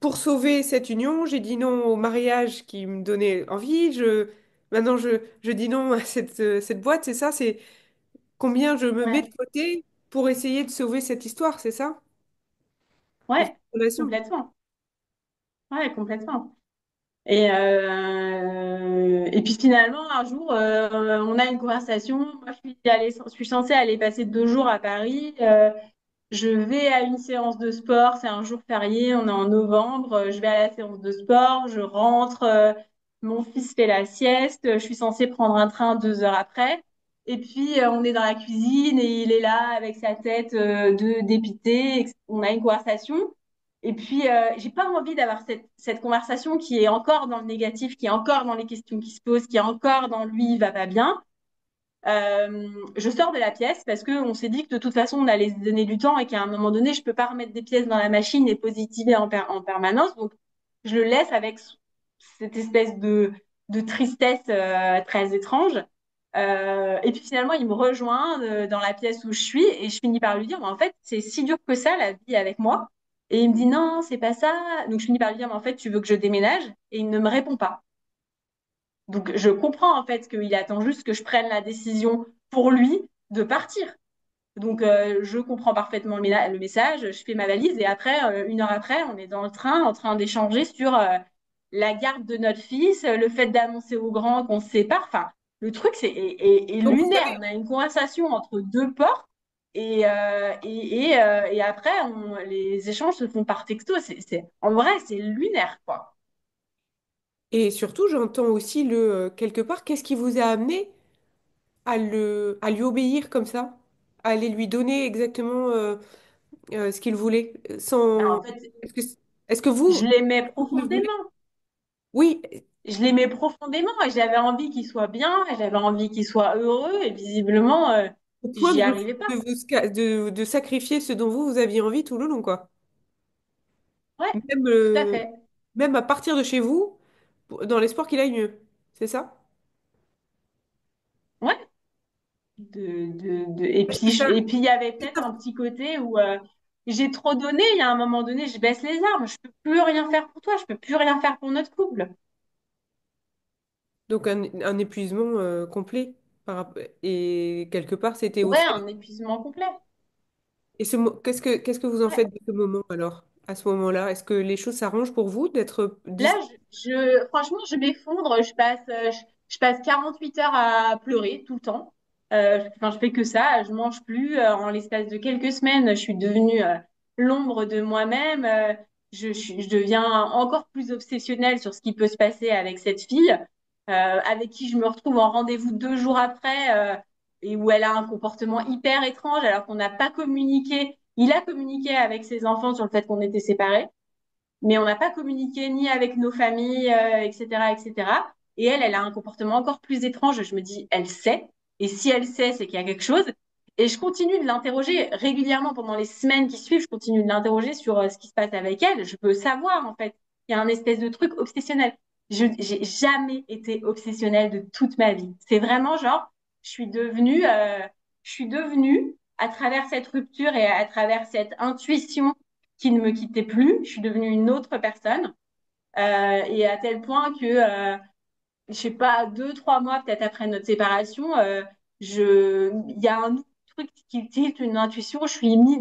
pour sauver cette union, j'ai dit non au mariage qui me donnait envie, maintenant je dis non à cette boîte, c'est ça, c'est combien je me mets de Ouais, côté pour essayer de sauver cette histoire, c'est ça? Ou cette ouais, relation. complètement. Ouais, complètement. Et puis finalement, un jour, on a une conversation. Moi, je suis censée aller passer 2 jours à Paris. Je vais à une séance de sport. C'est un jour férié. On est en novembre. Je vais à la séance de sport. Je rentre. Mon fils fait la sieste. Je suis censée prendre un train 2 heures après. Et puis, on est dans la cuisine et il est là avec sa tête de dépité. On a une conversation. Et puis, j'ai pas envie d'avoir cette conversation qui est encore dans le négatif, qui est encore dans les questions qui se posent, qui est encore dans lui, il va pas bien. Je sors de la pièce parce qu'on s'est dit que de toute façon, on allait se donner du temps et qu'à un moment donné, je peux pas remettre des pièces dans la machine et positiver en permanence. Donc, je le laisse avec cette espèce de tristesse très étrange. Et puis finalement, il me rejoint dans la pièce où je suis et je finis par lui dire, mais en fait, c'est si dur que ça, la vie avec moi. Et il me dit, non, c'est pas ça. Donc je finis par lui dire, mais en fait, tu veux que je déménage? Et il ne me répond pas. Donc je comprends en fait qu'il attend juste que je prenne la décision pour lui de partir. Donc je comprends parfaitement le message, je fais ma valise et après, 1 heure après, on est dans le train en train d'échanger sur la garde de notre fils, le fait d'annoncer aux grands qu'on se sépare. Enfin, le truc est Donc vous lunaire. avez, On a une conversation entre deux portes et après, les échanges se font par texto. En vrai, c'est lunaire, quoi. et surtout, j'entends aussi quelque part, qu'est-ce qui vous a amené à lui obéir comme ça, à aller lui donner exactement ce qu'il voulait, Alors, sans... en fait, Est-ce que, est-ce que je l'aimais vous le voulez? profondément. Oui, Je l'aimais profondément et j'avais envie qu'il soit bien, et j'avais envie qu'il soit heureux et visiblement, au point j'y arrivais pas. de sacrifier ce dont vous aviez envie tout le long, quoi. Ouais, Même, tout à fait. même à partir de chez vous, dans l'espoir qu'il aille mieux. C'est ça? Ouais. Et Parce puis, que ça, il y avait peut-être un petit côté où j'ai trop donné. Il y a un moment donné, je baisse les armes. Je peux plus rien faire pour toi. Je peux plus rien faire pour notre couple. donc un épuisement complet. Et quelque part, c'était Ouais, aussi... un épuisement complet. Et qu'est-ce que vous en Ouais. faites de ce moment alors, à ce moment-là? Est-ce que les choses s'arrangent pour vous d'être Là, franchement, je m'effondre. Je passe 48 heures à pleurer tout le temps. Enfin, je fais que ça. Je mange plus. En l'espace de quelques semaines, je suis devenue l'ombre de moi-même. Je deviens encore plus obsessionnelle sur ce qui peut se passer avec cette fille, avec qui je me retrouve en rendez-vous 2 jours après, et où elle a un comportement hyper étrange alors qu'on n'a pas communiqué. Il a communiqué avec ses enfants sur le fait qu'on était séparés mais on n'a pas communiqué ni avec nos familles, etc., etc. Et elle a un comportement encore plus étrange. Je me dis, elle sait. Et si elle sait, c'est qu'il y a quelque chose. Et je continue de l'interroger régulièrement pendant les semaines qui suivent. Je continue de l'interroger sur ce qui se passe avec elle. Je veux savoir, en fait. Il y a un espèce de truc obsessionnel. Je j'ai jamais été obsessionnelle de toute ma vie. C'est vraiment genre, je suis devenue, euh, je suis devenue à travers cette rupture et à travers cette intuition qui ne me quittait plus. Je suis devenue une autre personne. Et à tel point que, je sais pas, 2, 3 mois peut-être après notre séparation, il y a un truc qui tilte une intuition. Je suis mise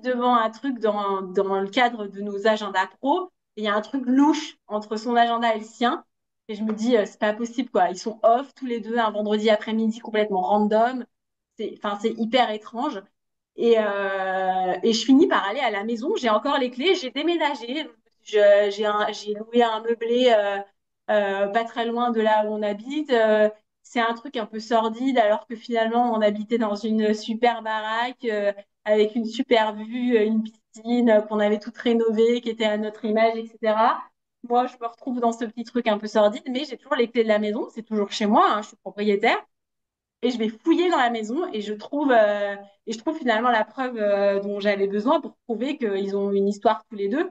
devant un truc dans le cadre de nos agendas pro. Et il y a un truc louche entre son agenda et le sien. Et je me dis, c'est pas possible, quoi. Ils sont off tous les deux un vendredi après-midi complètement random. Enfin, c'est hyper étrange. Et je finis par aller à la maison. J'ai encore les clés. J'ai déménagé. j'ai loué un meublé pas très loin de là où on habite. C'est un truc un peu sordide, alors que finalement, on habitait dans une super baraque avec une super vue, une piscine qu'on avait toute rénovée, qui était à notre image, etc. Moi, je me retrouve dans ce petit truc un peu sordide, mais j'ai toujours les clés de la maison. C'est toujours chez moi, hein, je suis propriétaire. Et je vais fouiller dans la maison et je trouve finalement la preuve dont j'avais besoin pour prouver qu'ils ont une histoire tous les deux.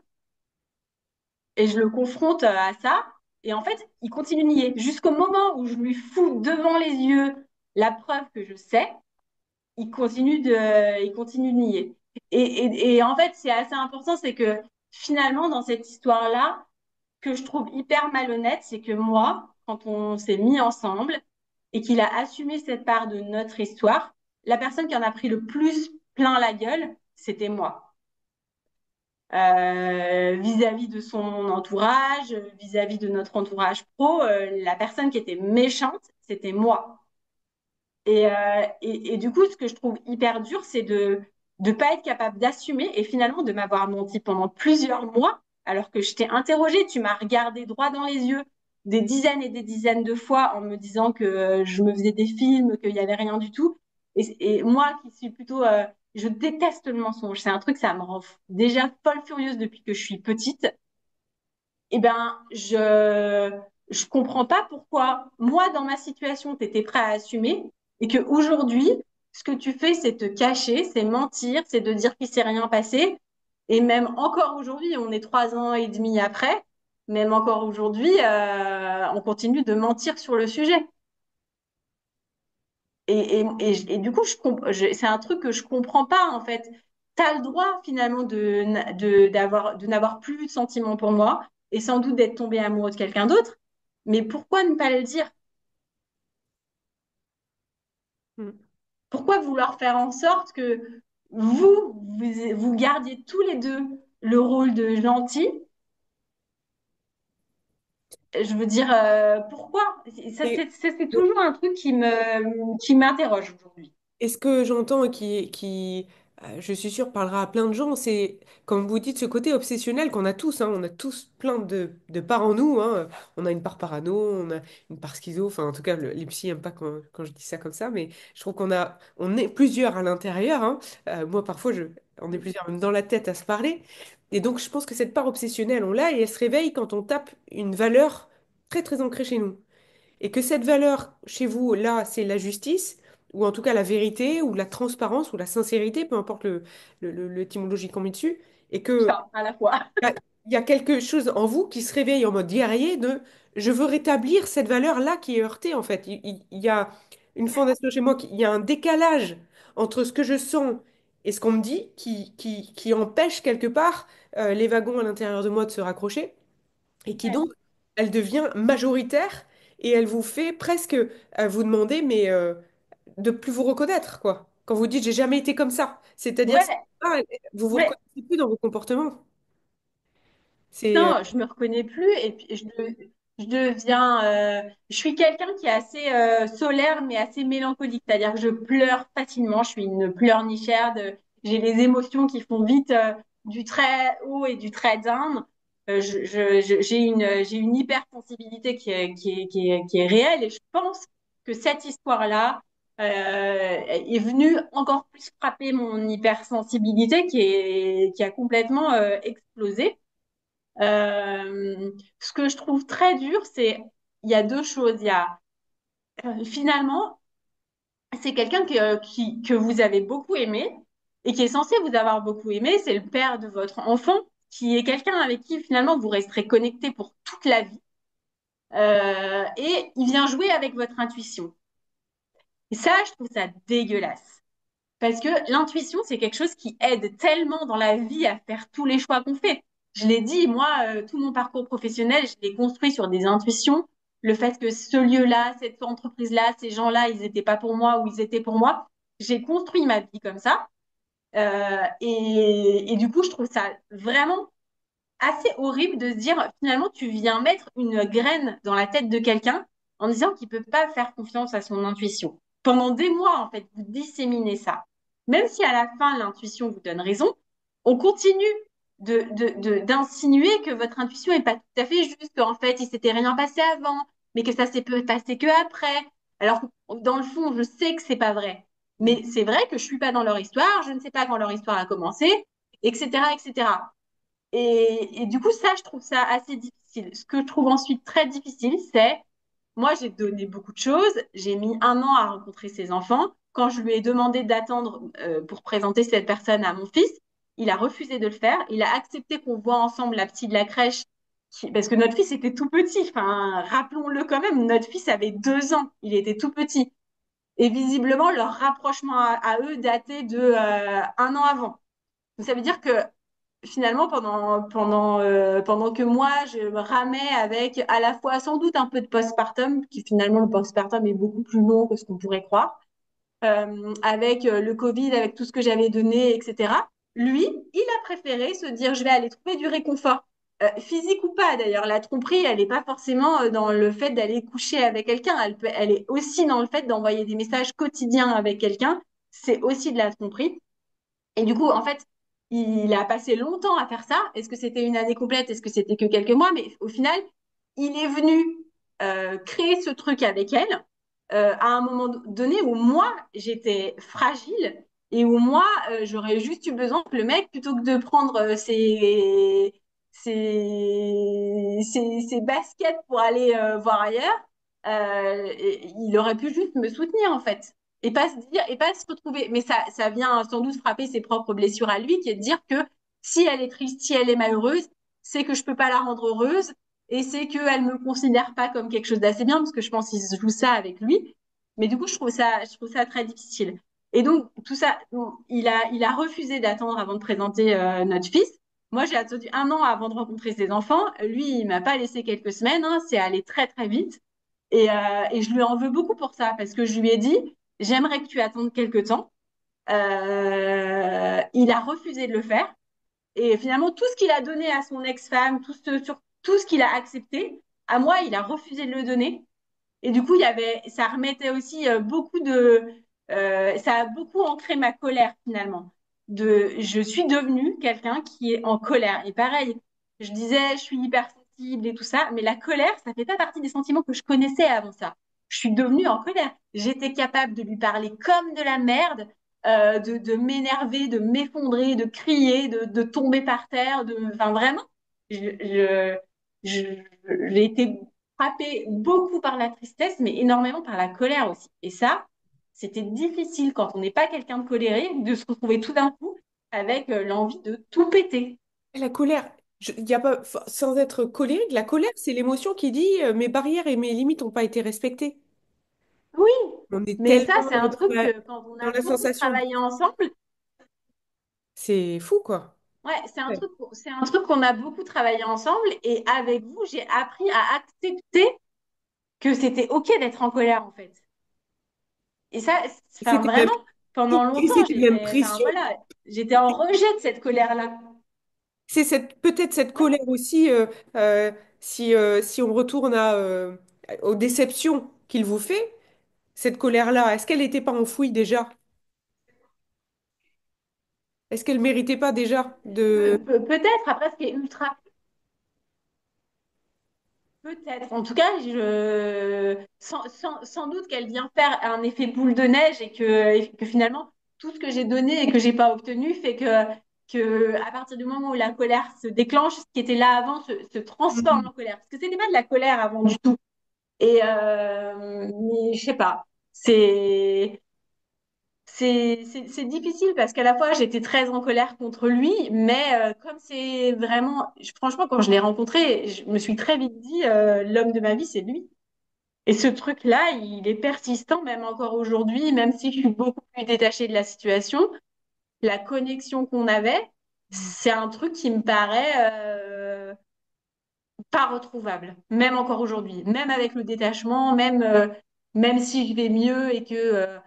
Et je le confronte à ça. Et en fait, il continue de nier. Jusqu'au moment où je lui fous devant les yeux la preuve que je sais, il continue de nier. Et en fait, c'est assez important, c'est que finalement, dans cette histoire-là, que je trouve hyper malhonnête, c'est que moi, quand on s'est mis ensemble et qu'il a assumé cette part de notre histoire, la personne qui en a pris le plus plein la gueule, c'était moi. Vis-à-vis de son entourage, vis-à-vis de notre entourage pro, la personne qui était méchante, c'était moi. Et du coup, ce que je trouve hyper dur, c'est de ne pas être capable d'assumer et finalement de m'avoir menti pendant plusieurs mois, alors que je t'ai interrogé, tu m'as regardé droit dans les yeux des dizaines et des dizaines de fois en me disant que je me faisais des films, qu'il n'y avait rien du tout. Et moi qui suis plutôt... je déteste le mensonge. C'est un truc, ça me rend déjà folle furieuse depuis que je suis petite. Eh ben, je comprends pas pourquoi moi dans ma situation tu étais prêt à assumer et que aujourd'hui ce que tu fais c'est te cacher, c'est mentir, c'est de dire qu'il s'est rien passé et même encore aujourd'hui on est 3 ans et demi après, même encore aujourd'hui on continue de mentir sur le sujet et du coup c'est un truc que je comprends pas en fait. T'as le droit finalement de n'avoir plus de sentiments pour moi et sans doute d'être tombé amoureux de quelqu'un d'autre. Mais pourquoi ne pas le dire? Mm. Pourquoi vouloir faire en sorte que vous gardiez tous les deux le rôle de gentil? Je veux dire, pourquoi? Et C'est toujours un truc qui m'interroge aujourd'hui. Et ce que j'entends et je suis sûre, parlera à plein de gens, c'est, comme vous dites, ce côté obsessionnel qu'on a tous, hein, on a tous plein de parts en nous, hein. On a une part parano, on a une part schizo, enfin en tout cas, les psys n'aiment pas quand je dis ça comme ça, mais je trouve on est plusieurs à l'intérieur, hein. Moi, parfois, on est plusieurs même dans la tête à se parler. Et donc, je pense que cette part obsessionnelle, on l'a et elle se réveille quand on tape une valeur très, très ancrée chez nous. Et que cette valeur chez vous, là, c'est la justice, ou en tout cas la vérité, ou la transparence, ou la sincérité, peu importe l'étymologie qu'on met dessus, et que Ça, à la fois. il y a quelque chose en vous qui se réveille en mode guerrier de je veux rétablir cette valeur-là qui est heurtée, en fait. Il y a une fondation chez moi, il y a un décalage entre ce que je sens et ce qu'on me dit qui empêche quelque part les wagons à l'intérieur de moi de se raccrocher et qui Ouais. donc, elle devient majoritaire et elle vous fait presque vous demander, mais de plus vous reconnaître, quoi. Quand vous dites, j'ai jamais été comme ça. C'est-à-dire, Ouais, ah, vous vous ouais. reconnaissez plus dans vos comportements. C'est, Non, je me reconnais plus et puis je deviens, je suis quelqu'un qui est assez solaire mais assez mélancolique, c'est-à-dire que je pleure facilement, je suis une pleurnichère, j'ai les émotions qui font vite du très haut et du très down. J'ai une hypersensibilité qui est réelle et je pense que cette histoire-là est venue encore plus frapper mon hypersensibilité qui a complètement explosé. Ce que je trouve très dur, c'est il y a deux choses. Il y a finalement, c'est quelqu'un que vous avez beaucoup aimé et qui est censé vous avoir beaucoup aimé. C'est le père de votre enfant, qui est quelqu'un avec qui finalement vous resterez connecté pour toute la vie. Et il vient jouer avec votre intuition. Et ça, je trouve ça dégueulasse. Parce que l'intuition, c'est quelque chose qui aide tellement dans la vie à faire tous les choix qu'on fait. Je l'ai dit, moi, tout mon parcours professionnel, je l'ai construit sur des intuitions. Le fait que ce lieu-là, cette entreprise-là, ces gens-là, ils n'étaient pas pour moi ou ils étaient pour moi. J'ai construit ma vie comme ça. Et du coup, je trouve ça vraiment assez horrible de se dire, finalement, tu viens mettre une graine dans la tête de quelqu'un en disant qu'il peut pas faire confiance à son intuition. Pendant des mois, en fait, vous disséminez ça. Même si à la fin, l'intuition vous donne raison, on continue. d'insinuer que votre intuition est pas tout à fait juste, qu'en fait, il s'était rien passé avant, mais que ça s'est passé que après. Alors, dans le fond, je sais que c'est pas vrai. Mais c'est vrai que je suis pas dans leur histoire, je ne sais pas quand leur histoire a commencé, etc., etc. Et du coup, ça, je trouve ça assez difficile. Ce que je trouve ensuite très difficile, c'est, moi, j'ai donné beaucoup de choses. J'ai mis 1 an à rencontrer ses enfants. Quand je lui ai demandé d'attendre pour présenter cette personne à mon fils, il a refusé de le faire. Il a accepté qu'on voit ensemble la petite de la crèche, parce que notre fils était tout petit. Enfin, rappelons-le quand même, notre fils avait 2 ans. Il était tout petit. Et visiblement, leur rapprochement à eux datait de 1 an avant. Donc, ça veut dire que finalement, pendant que moi, je me ramais avec à la fois sans doute un peu de postpartum, qui finalement, le postpartum est beaucoup plus long que ce qu'on pourrait croire, avec le Covid, avec tout ce que j'avais donné, etc. Lui, il a préféré se dire, je vais aller trouver du réconfort. Physique ou pas, d'ailleurs, la tromperie, elle n'est pas forcément dans le fait d'aller coucher avec quelqu'un, elle est aussi dans le fait d'envoyer des messages quotidiens avec quelqu'un, c'est aussi de la tromperie. Et du coup, en fait, il a passé longtemps à faire ça. Est-ce que c'était une année complète? Est-ce que c'était que quelques mois? Mais au final, il est venu créer ce truc avec elle à un moment donné où moi, j'étais fragile et où moi, j'aurais juste eu besoin que le mec, plutôt que de prendre ses baskets pour aller voir ailleurs, il aurait pu juste me soutenir, en fait et pas se dire et pas se retrouver. Mais ça vient sans doute frapper ses propres blessures à lui, qui est de dire que si elle est triste, si elle est malheureuse, c'est que je peux pas la rendre heureuse et c'est qu'elle me considère pas comme quelque chose d'assez bien parce que je pense qu'il se joue ça avec lui. Mais du coup, je trouve ça très difficile. Et donc tout ça, bon, il a refusé d'attendre avant de présenter notre fils. Moi, j'ai attendu 1 an avant de rencontrer ses enfants. Lui, il m'a pas laissé quelques semaines. Hein, c'est allé très très vite. Et je lui en veux beaucoup pour ça parce que je lui ai dit, j'aimerais que tu attendes quelques temps. Il a refusé de le faire. Et finalement, tout ce qu'il a donné à son ex-femme, tout ce qu'il a accepté, à moi, il a refusé de le donner. Et du coup, ça remettait aussi ça a beaucoup ancré ma colère finalement. Je suis devenue quelqu'un qui est en colère. Et pareil, je disais, je suis hypersensible et tout ça, mais la colère, ça fait pas partie des sentiments que je connaissais avant ça. Je suis devenue en colère. J'étais capable de lui parler comme de la merde, de m'énerver, de m'effondrer, de crier, de tomber par terre, enfin vraiment, je, j'ai été frappée beaucoup par la tristesse, mais énormément par la colère aussi. Et ça, c'était difficile quand on n'est pas quelqu'un de coléré, de se retrouver tout d'un coup avec l'envie de tout péter. La colère, y a pas, sans être colérique, la colère, c'est l'émotion qui dit mes barrières et mes limites n'ont pas été respectées. Oui, On est mais ça, tellement c'est un truc que quand on dans a la beaucoup sensation de... travaillé ensemble, C'est fou, quoi. ouais, c'est un Ouais. truc, c'est un truc qu'on a beaucoup travaillé ensemble. Et avec vous, j'ai appris à accepter que c'était OK d'être en colère, en fait. Et ça, enfin, C'était même, vraiment, pendant longtemps, c'était même enfin, précieux. voilà, j'étais en rejet de cette colère-là. C'est peut-être cette colère aussi, si on retourne aux déceptions qu'il vous fait, cette colère-là, est-ce qu'elle n'était pas enfouie déjà? Est-ce qu'elle méritait pas déjà de... Peut-être, après, ce qui est ultra, peut-être. En tout cas, sans doute qu'elle vient faire un effet boule de neige et que finalement, tout ce que j'ai donné et que j'ai pas obtenu fait que à partir du moment où la colère se déclenche, ce qui était là avant se transforme en Mhm. colère. Parce que c'était pas de la colère avant du tout. Mais je sais pas. C'est difficile parce qu'à la fois j'étais très en colère contre lui, mais comme c'est vraiment, franchement, quand je l'ai rencontré, je me suis très vite dit l'homme de ma vie, c'est lui. Et ce truc-là, il est persistant même encore aujourd'hui, même si je suis beaucoup plus détachée de la situation. La connexion qu'on avait, c'est un truc qui me paraît pas retrouvable, même encore aujourd'hui, même avec le détachement, même si je vais mieux et que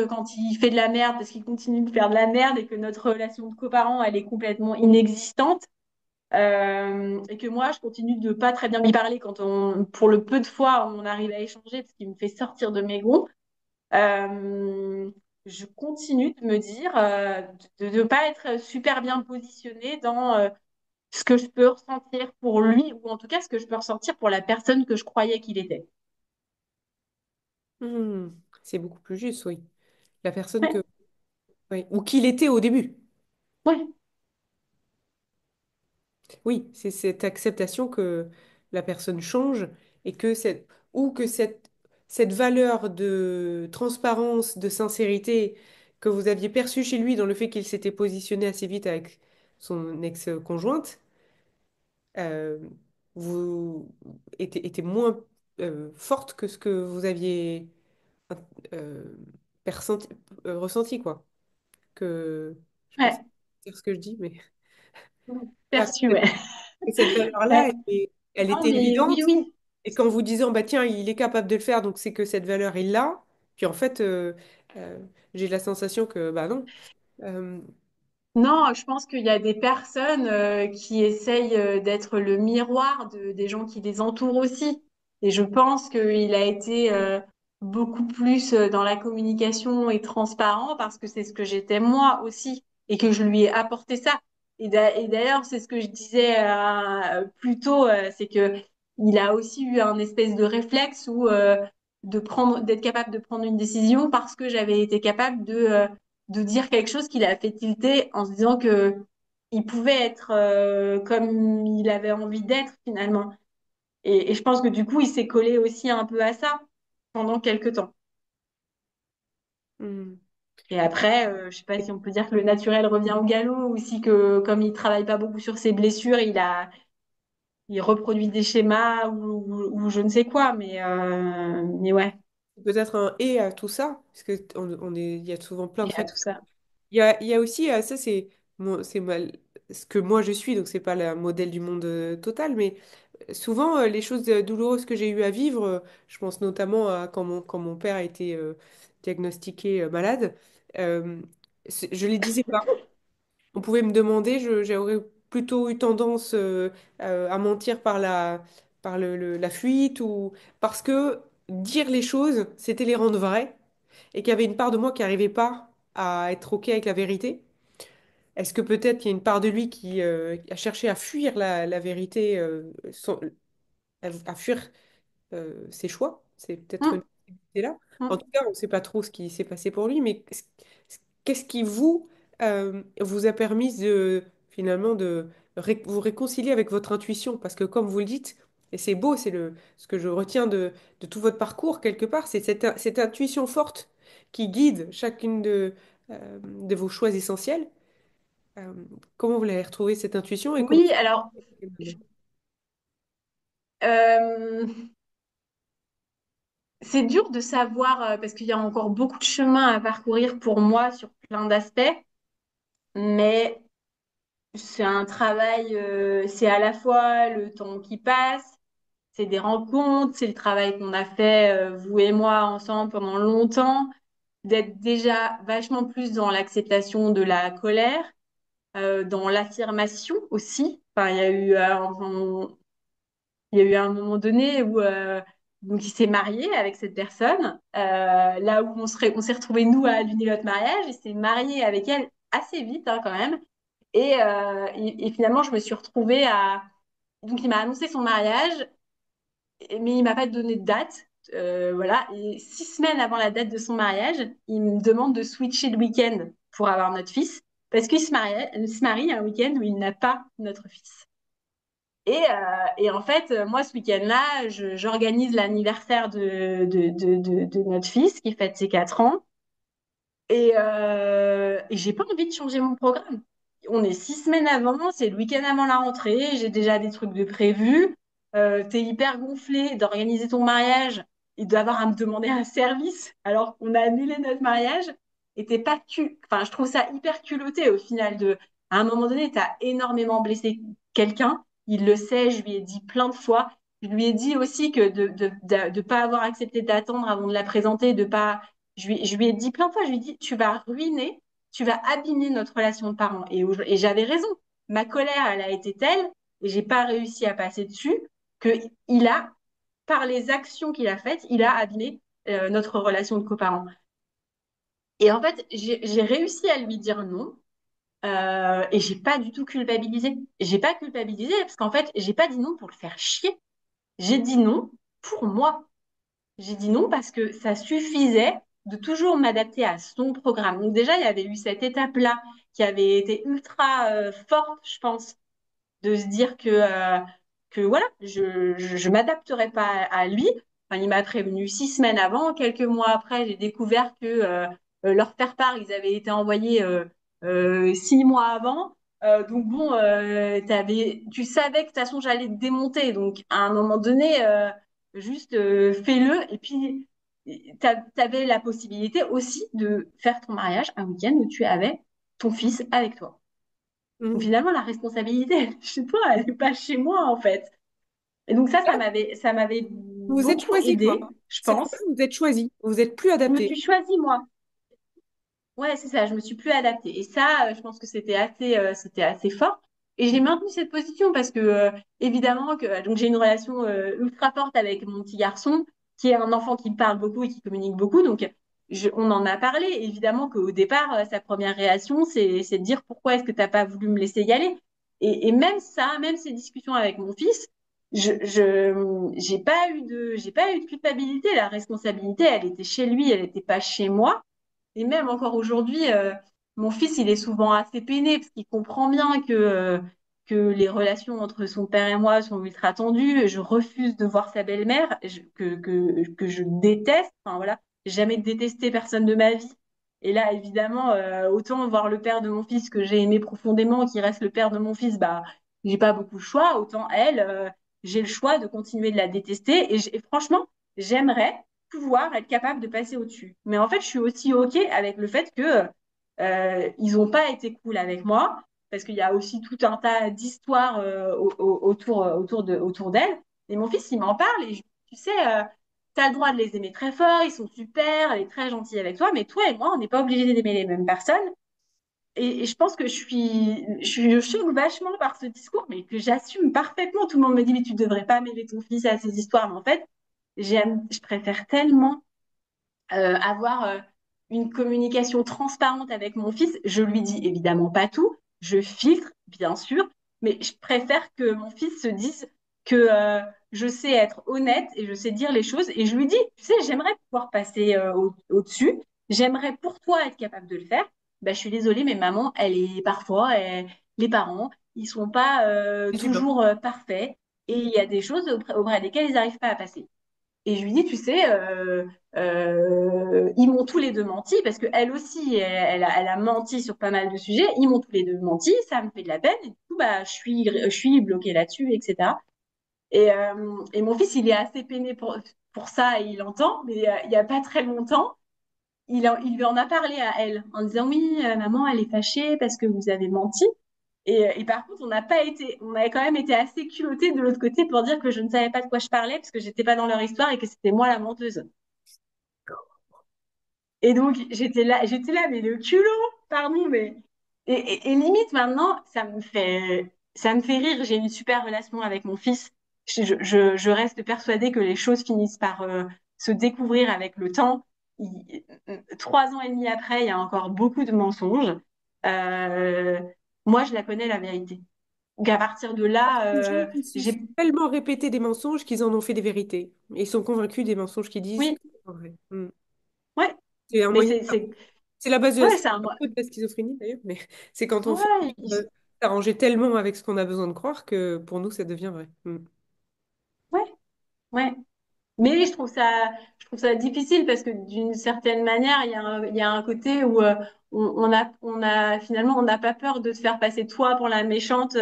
quand il fait de la merde, parce qu'il continue de faire de la merde et que notre relation de coparents, elle est complètement inexistante, et que moi, je continue de pas très bien lui parler pour le peu de fois où on arrive à échanger, parce qu'il me fait sortir de mes gonds. Euh, je continue de me dire de ne pas être super bien positionnée dans ce que je peux ressentir pour lui, ou en tout cas ce que je peux ressentir pour la personne que je croyais qu'il était. Hmm, c'est beaucoup plus juste, oui. La personne Ouais, que... oui. Ou qu'il était au début. ouais, Oui, c'est cette acceptation que la personne change et que cette... ou que cette valeur de transparence, de sincérité que vous aviez perçue chez lui dans le fait qu'il s'était positionné assez vite avec son ex-conjointe, euh, vous était moins forte que ce que vous aviez euh, persenti- ressenti, quoi. Que, je sais pas si ouais. c'est ce que je dis, mais voilà, Perçu, ouais. que cette valeur-là, Ouais. elle Non, était mais oui, évidente. oui. Et qu'en vous disant, bah tiens, il est capable de le faire, donc c'est que cette valeur est là. Puis en fait, euh, j'ai la sensation que, bah non. Euh, Non, je pense qu'il y a des personnes qui essayent d'être le miroir des gens qui les entourent aussi. Et je pense qu'il a été beaucoup plus dans la communication et transparent parce que c'est ce que j'étais moi aussi et que je lui ai apporté ça. Et d'ailleurs, c'est ce que je disais plus tôt, c'est que il a aussi eu un espèce de réflexe où d'être capable de prendre une décision parce que j'avais été capable de dire quelque chose qui l'a fait tilter en se disant que il pouvait être comme il avait envie d'être finalement. Et je pense que du coup, il s'est collé aussi un peu à ça pendant quelques temps. hmm. Et après, je sais pas si on peut dire que le naturel revient au galop ou si que comme il travaille pas beaucoup sur ses blessures, il reproduit des schémas ou je ne sais quoi. Mais ouais, Peut-être un et à tout ça, parce que il y a souvent plein il de y a tout facteurs. ça. Il y a aussi, ça c'est ce que moi je suis, donc c'est pas le modèle du monde total, mais souvent les choses douloureuses que j'ai eu à vivre, je pense notamment à quand mon père a été diagnostiqué malade, euh, je les disais pas. On pouvait me demander, j'aurais plutôt eu tendance à mentir par la fuite ou parce que dire les choses, c'était les rendre vraies et qu'il y avait une part de moi qui n'arrivait pas à être OK avec la vérité. Est-ce que peut-être qu'il y a une part de lui qui a cherché à fuir la vérité, à fuir ses choix? C'est peut-être une Hum, possibilité là. En hum. tout cas, on ne sait pas trop ce qui s'est passé pour lui, mais qu'est-ce qui vous, vous a permis de finalement de vous réconcilier avec votre intuition? Parce que comme vous le dites, et c'est beau, ce que je retiens de tout votre parcours quelque part, c'est cette intuition forte qui guide chacune de vos choix essentiels. Euh, Comment vous l'avez retrouvée cette intuition et comment Oui, alors je- euh, c'est dur de savoir parce qu'il y a encore beaucoup de chemin à parcourir pour moi sur plein d'aspects, mais c'est un travail, c'est à la fois le temps qui passe, c'est des rencontres, c'est le travail qu'on a fait, vous et moi, ensemble pendant longtemps, d'être déjà vachement plus dans l'acceptation de la colère, dans l'affirmation aussi. Enfin, il y a eu un moment donné où donc il s'est marié avec cette personne, là où on s'est retrouvés nous à annuler notre mariage. Il s'est marié avec elle assez vite hein, quand même. Et finalement, je me suis retrouvée à. Donc il m'a annoncé son mariage, mais il m'a pas donné de date. Voilà. Et 6 semaines avant la date de son mariage, il me demande de switcher le week-end pour avoir notre fils, parce il se marie un week-end où il n'a pas notre fils. Et en fait, moi, ce week-end-là, j'organise l'anniversaire de notre fils qui fête ses 4 ans. Et j'ai pas envie de changer mon programme. On est 6 semaines avant, c'est le week-end avant la rentrée, j'ai déjà des trucs de prévus. T'es hyper gonflé d'organiser ton mariage et d'avoir à me demander un service alors qu'on a annulé notre mariage. Et t'es pas Enfin, je trouve ça hyper culotté au final à un moment donné, t'as énormément blessé quelqu'un. Il le sait, je lui ai dit plein de fois. Je lui ai dit aussi que de pas avoir accepté d'attendre avant de la présenter, de pas je lui ai dit plein de fois, je lui ai dit, tu vas ruiner, tu vas abîmer notre relation de parents. Et j'avais raison. Ma colère, elle a été telle, et j'ai pas réussi à passer dessus, que il a, par les actions qu'il a faites, il a abîmé notre relation de coparents. Et en fait, j'ai réussi à lui dire non. Et j'ai pas du tout culpabilisé. J'ai pas culpabilisé parce qu'en fait, j'ai pas dit non pour le faire chier. J'ai dit non pour moi. J'ai dit non parce que ça suffisait de toujours m'adapter à son programme. Donc déjà, il y avait eu cette étape-là qui avait été ultra forte, je pense, de se dire que voilà, je m'adapterai pas à lui. Enfin, il m'a prévenu 6 semaines avant. Quelques mois après, j'ai découvert que leur faire-part, ils avaient été envoyés 6 mois avant. Donc bon, tu savais que de toute façon, j'allais te démonter. Donc à un moment donné, juste fais-le. Et puis, t'avais la possibilité aussi de faire ton mariage un week-end où tu avais ton fils avec toi. Donc, Mhm. finalement, la responsabilité, elle est chez toi, elle n'est pas chez moi, en fait. Et donc ça m'avait Vous vous êtes beaucoup choisi, quoi. aidé, je Cette fois, pense. vous êtes choisi. Vous êtes plus Je me adapté. suis choisie, moi. Ouais, c'est ça, je me suis plus adaptée. Et ça, je pense que c'était assez fort. Et j'ai maintenu cette position parce que, évidemment, donc j'ai une relation ultra forte avec mon petit garçon, qui est un enfant qui me parle beaucoup et qui communique beaucoup. Donc, on en a parlé. Évidemment qu'au départ, sa première réaction, c'est de dire pourquoi est-ce que tu n'as pas voulu me laisser y aller. Et même ça, même ces discussions avec mon fils, j'ai pas eu de culpabilité. La responsabilité, elle était chez lui, elle n'était pas chez moi. Et même encore aujourd'hui, mon fils, il est souvent assez peiné parce qu'il comprend bien que les relations entre son père et moi sont ultra tendues. Je refuse de voir sa belle-mère, que je déteste. Enfin voilà, j'ai jamais détesté personne de ma vie. Et là, évidemment, autant voir le père de mon fils que j'ai aimé profondément, qui reste le père de mon fils, bah, j'ai pas beaucoup de choix. Autant elle, j'ai le choix de continuer de la détester. Et franchement, j'aimerais pouvoir être capable de passer au-dessus. Mais en fait, je suis aussi OK avec le fait que ils n'ont pas été cool avec moi, parce qu'il y a aussi tout un tas d'histoires autour d'elle. Et mon fils, il m'en parle, et tu sais, tu as le droit de les aimer très fort, ils sont super, elle est très gentille avec toi, mais toi et moi, on n'est pas obligés d'aimer les mêmes personnes. Et je pense que je choque vachement par ce discours, mais que j'assume parfaitement. Tout le monde me dit, mais tu devrais pas mêler ton fils à ces histoires. Mais en fait, je préfère tellement avoir une communication transparente avec mon fils. Je lui dis évidemment pas tout, je filtre, bien sûr, mais je préfère que mon fils se dise que je sais être honnête et je sais dire les choses. Et je lui dis, tu sais, j'aimerais pouvoir passer au-dessus, j'aimerais pour toi être capable de le faire. Ben, je suis désolée, mais maman, elle est parfois, les parents, ils sont pas Les humains. toujours parfaits et il y a des choses auprès desquelles ils n'arrivent pas à passer. Et je lui dis, tu sais, ils m'ont tous les deux menti, parce qu'elle aussi, elle a menti sur pas mal de sujets. Ils m'ont tous les deux menti, ça me fait de la peine. Et du coup, bah, je suis bloquée là-dessus, etc. Et mon fils, il est assez peiné pour ça, et il entend, mais il y a pas très longtemps, il lui en a parlé à elle, en disant, oui, maman, elle est fâchée parce que vous avez menti. Et par contre, on avait quand même été assez culottés de l'autre côté pour dire que je ne savais pas de quoi je parlais parce que j'étais pas dans leur histoire et que c'était moi la menteuse. Et donc, j'étais là, mais le culot, pardon, mais. Et limite, maintenant, ça me fait rire. J'ai une super relation avec mon fils. Je reste persuadée que les choses finissent par se découvrir avec le temps. 3 ans et demi après, il y a encore beaucoup de mensonges. Euh, Moi, je la connais, la vérité. Donc, à partir de là, Les gens qui se j'ai. sont tellement répété des mensonges qu'ils en ont fait des vérités. Et ils sont convaincus des mensonges qu'ils disent Oui, que c'est pas vrai. Mm. ouais, C'est un mais moyen. c'est. C'est la base de la, Ouais, c'est un peu de la schizophrénie d'ailleurs, mais c'est quand on fait ouais, s'arranger tellement avec ce qu'on a besoin de croire que pour nous ça devient vrai. Mm. ouais, ouais. Mais je trouve ça difficile parce que d'une certaine manière, il y a un côté où finalement, on n'a pas peur de te faire passer toi pour la méchante,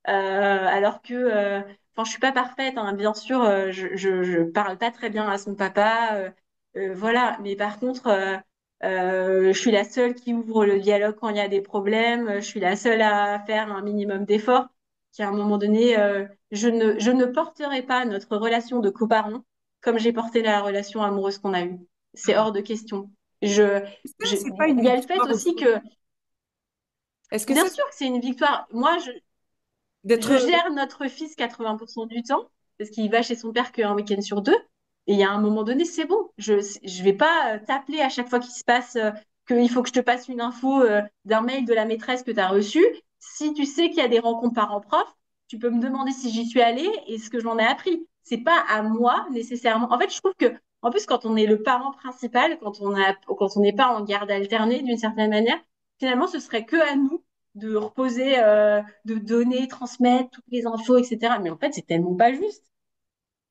alors que, enfin, je suis pas parfaite, hein, bien sûr, je parle pas très bien à son papa, voilà. Mais par contre, je suis la seule qui ouvre le dialogue quand il y a des problèmes. Je suis la seule à faire un minimum d'efforts. Qu'à un moment donné, je ne porterai pas notre relation de coparents comme j'ai porté la relation amoureuse qu'on a eue. C'est hors de question. Je, Ça, c'est pas une il y a le fait victoire aussi aussi. que, Est-ce que bien ça, sûr que c'est une victoire. Moi, je d'être gère notre fils 80% du temps, parce qu'il va chez son père qu'un week-end sur deux. Et il y a un moment donné, c'est bon. Je vais pas t'appeler à chaque fois qu'il se passe. qu'il faut que je te passe une info d'un mail de la maîtresse que tu as reçu. Si tu sais qu'il y a des rencontres parents-prof, tu peux me demander si j'y suis allée et ce que j'en ai appris. C'est pas à moi nécessairement. En fait, je trouve que, en plus, quand on est le parent principal, quand on n'est pas en garde alternée d'une certaine manière, finalement, ce serait que à nous de reposer, de donner, transmettre toutes les infos, etc. Mais en fait, c'est tellement pas juste.